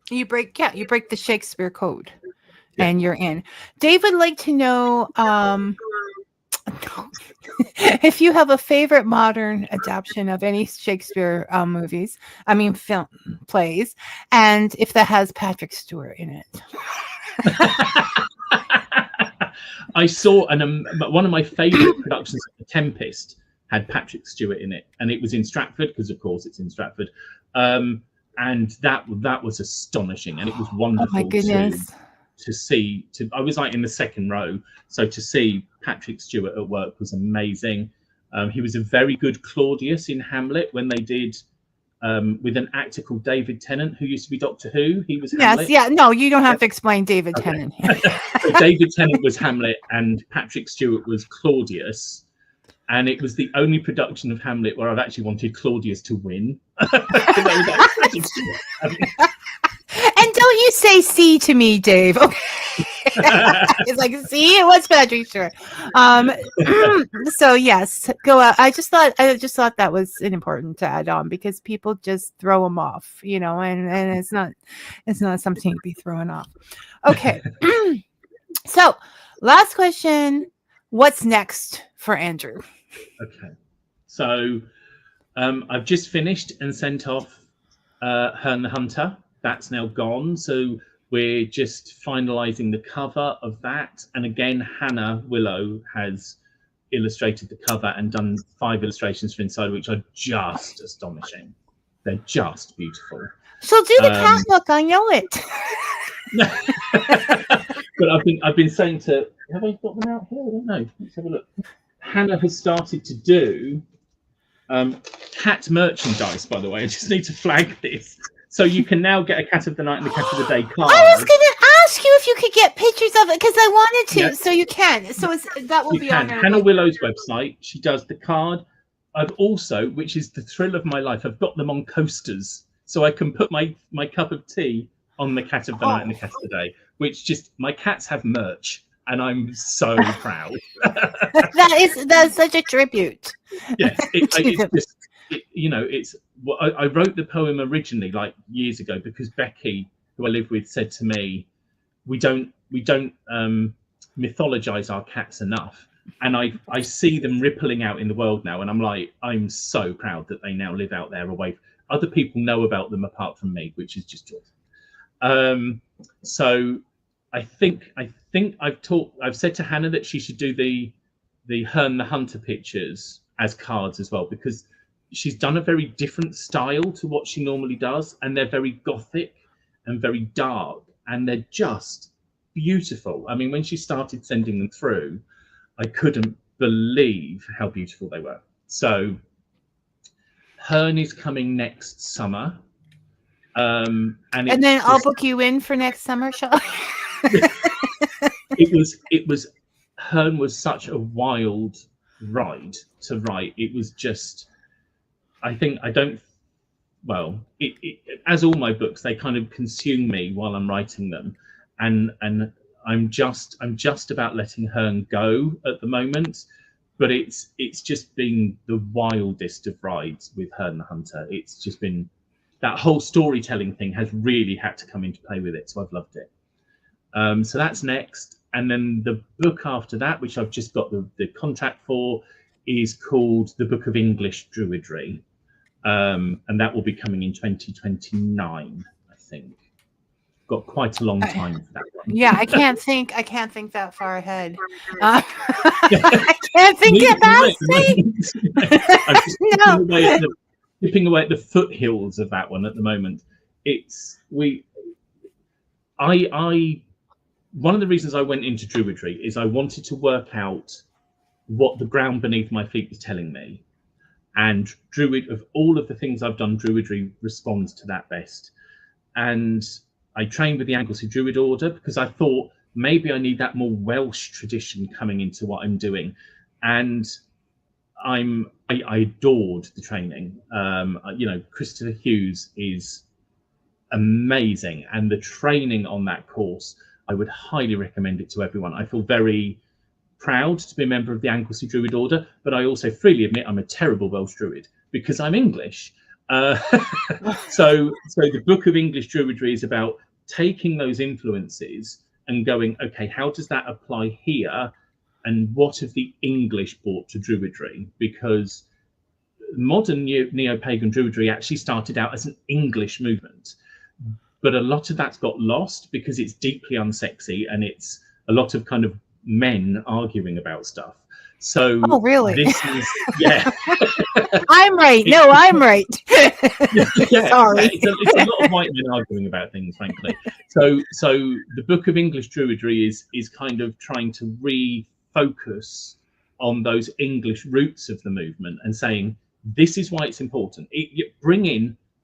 You break the Shakespeare code, and you're in. Dave would like to know if you have a favorite modern adaptation of any Shakespeare film plays, and if that has Patrick Stewart in it. I saw one of my favorite productions of The Tempest had Patrick Stewart in it, and it was in Stratford because of course it's in Stratford, and that was astonishing, and it was wonderful. Oh my goodness. to see. I was like in the second row, so to see Patrick Stewart at work was amazing. He was a very good Claudius in Hamlet when they did with an actor called David Tennant, who used to be Doctor Who. He was Hamlet. No, you don't have to explain David Tennant. So David Tennant was Hamlet and Patrick Stewart was Claudius. And it was the only production of Hamlet where I've actually wanted Claudius to win. And don't you say "see" to me, Dave. Okay. It's like, see, it was Patrick Stewart. So yes, go out. I just thought that was important to add on because people just throw them off, and it's not something to be thrown off. Okay. So last question. What's next for Andrew? Okay. So I've just finished and sent off Herne the Hunter. That's now gone. So we're just finalizing the cover of that. And again, Hannah Willow has illustrated the cover and done 5 illustrations for inside, which are just astonishing. They're just beautiful. So do the cat book. I know it. But I've been saying to, have I got them out here? I don't know. Let's have a look. Hannah has started to do cat merchandise, by the way. I just need to flag this. So you can now get a Cat of the Night and a Cat of the Day card. I was going to ask you if you could get pictures of it because I wanted to. Yes. So you can. So that will be on Hannah Willow's website. She does the card. I've also, which is the thrill of my life, I've got them on coasters, so I can put my cup of tea on the Cat of the Night and the Cat of the Day. Which just, my cats have merch, and I'm so proud. that's such a tribute. Yes, it's just, it's. Well, I wrote the poem originally like years ago because Becky, who I live with, said to me, "We don't mythologize our cats enough," and I see them rippling out in the world now, and I'm like, I'm so proud that they now live out there away. Other people know about them apart from me, which is just joyful. So I think I've said to Hannah that she should do the Herne the Hunter pictures as cards as well, because she's done a very different style to what she normally does, and they're very gothic and very dark, and they're just beautiful. I mean, when she started sending them through, I couldn't believe how beautiful they were. So Herne is coming next summer. And then I'll book you in for next summer, shall I? Herne was such a wild ride to write. It was just, as all my books, they kind of consume me while I'm writing them, and I'm just about letting Herne go at the moment, but it's just been the wildest of rides with Herne the Hunter. It's just been, that whole storytelling thing has really had to come into play with it, so I've loved it. So that's next, and then the book after that, which I've just got the contract for, is called The Book of English Druidry. And that will be coming in 2029, I think. Got quite a long time for that one. Yeah, I can't think that far ahead. I can't think that fast. I'm chipping away at the foothills of that one at the moment. One of the reasons I went into Druidry is I wanted to work out what the ground beneath my feet was telling me. And Druid, of all of the things I've done, Druidry responds to that best. And I trained with the Anglesey Druid Order because I thought maybe I need that more Welsh tradition coming into what I'm doing. And I adored the training. Christopher Hughes is amazing. And the training on that course, I would highly recommend it to everyone. I feel very proud to be a member of the Anglesey Druid Order, but I also freely admit I'm a terrible Welsh Druid because I'm English. So the Book of English Druidry is about taking those influences and going, okay, how does that apply here? And what have the English brought to Druidry? Because modern neo-pagan Druidry actually started out as an English movement, but a lot of that's got lost because it's deeply unsexy and it's a lot of kind of men arguing about stuff. So really? This is, yeah. I'm right. No, I'm right. Yeah, sorry. It's a lot of white men arguing about things, frankly. So the Book of English Druidry is kind of trying to refocus on those English roots of the movement and saying this is why it's important.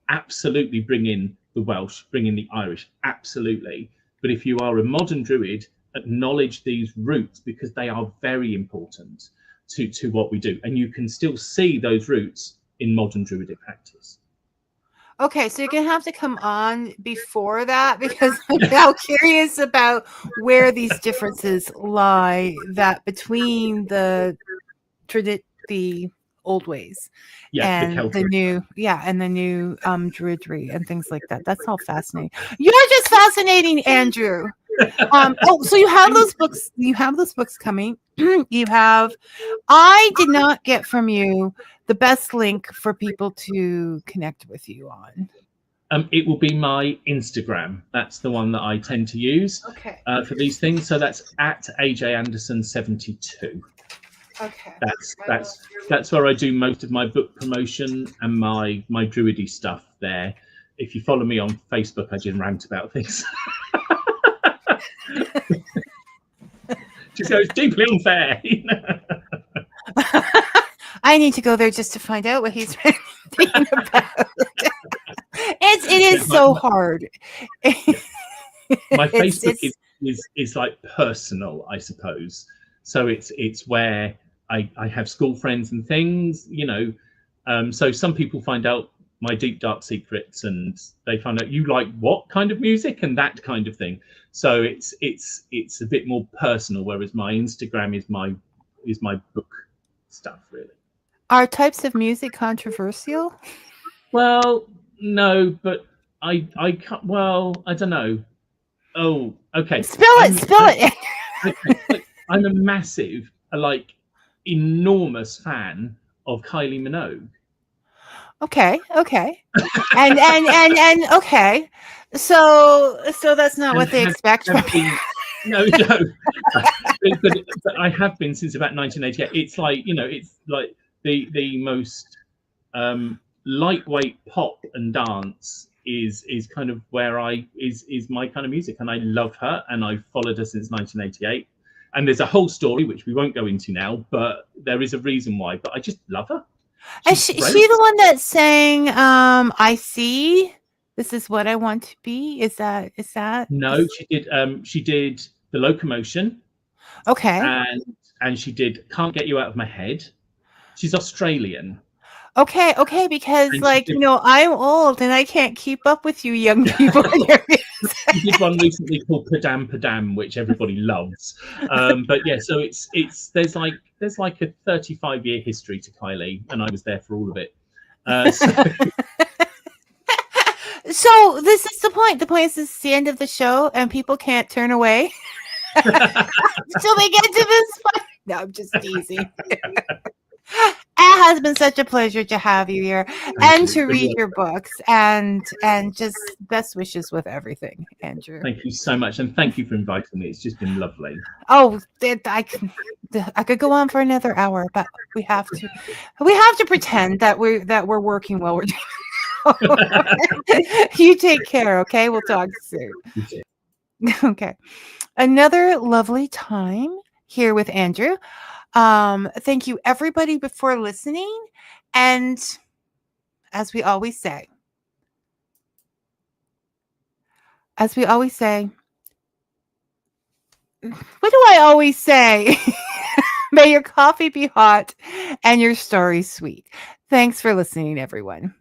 Absolutely bring in the Welsh, bring in the Irish, absolutely. But if you are a modern Druid, acknowledge these roots because they are very important to what we do, and you can still see those roots in modern Druidic practice. Okay, so you're gonna have to come on before that because I'm now curious about where these differences lie that between the old ways and the new Druidry and things like that. That's all fascinating. You're just fascinating, Andrew. So you have those books. You have those books coming. I did not get from you the best link for people to connect with you on. It will be my Instagram. That's the one that I tend to use for these things. So that's at AJ Anderson 72. Okay. That's where I do most of my book promotion and my druidy stuff there. If you follow me on Facebook, I just rant about things. Just goes deeply unfair. I need to go there just to find out what he's thinking about. It is so hard. My Facebook is like personal, I suppose. So it's where I have school friends and things, you know. So some people find out my deep dark secrets, and they find out you like what kind of music and that kind of thing. So it's a bit more personal, whereas my Instagram is my book stuff, really. Are types of music controversial? Well, no, but I can't. Well, I don't know. Oh, okay. Spill it. I'm a massive, like, enormous fan of Kylie Minogue. Okay. And okay. So that's not what they expect from you. No. but I have been since about 1988. It's like, you know, it's like the most lightweight pop and dance is kind of where is my kind of music, and I love her, and I've followed her since 1988. And there's a whole story which we won't go into now, but there is a reason why. But I just love her. Is she the one that sang I See This Is What I Want to Be? Is that No, she did The Locomotion. Okay. And she did Can't Get You Out of My Head. She's Australian. Okay, because I'm old and I can't keep up with you young people. She did one recently called Padam Padam, which everybody loves. But yeah, so there's like a 35-year history to Kylie, and I was there for all of it. So this is the point. The point is this is the end of the show, and people can't turn away until they get to this point. No, I'm just teasing. It has been such a pleasure to have you here and to read your books, and just best wishes with everything, Andrew. Thank you so much, and thank you for inviting me. It's just been lovely. Oh, I could go on for another hour, but we have to pretend that we're working while we're doing. You take care, okay? We'll talk soon. Okay. Another lovely time here with Andrew. Thank you everybody for listening, and as we always say, what do I always say? May your coffee be hot and your story sweet. Thanks for listening, everyone.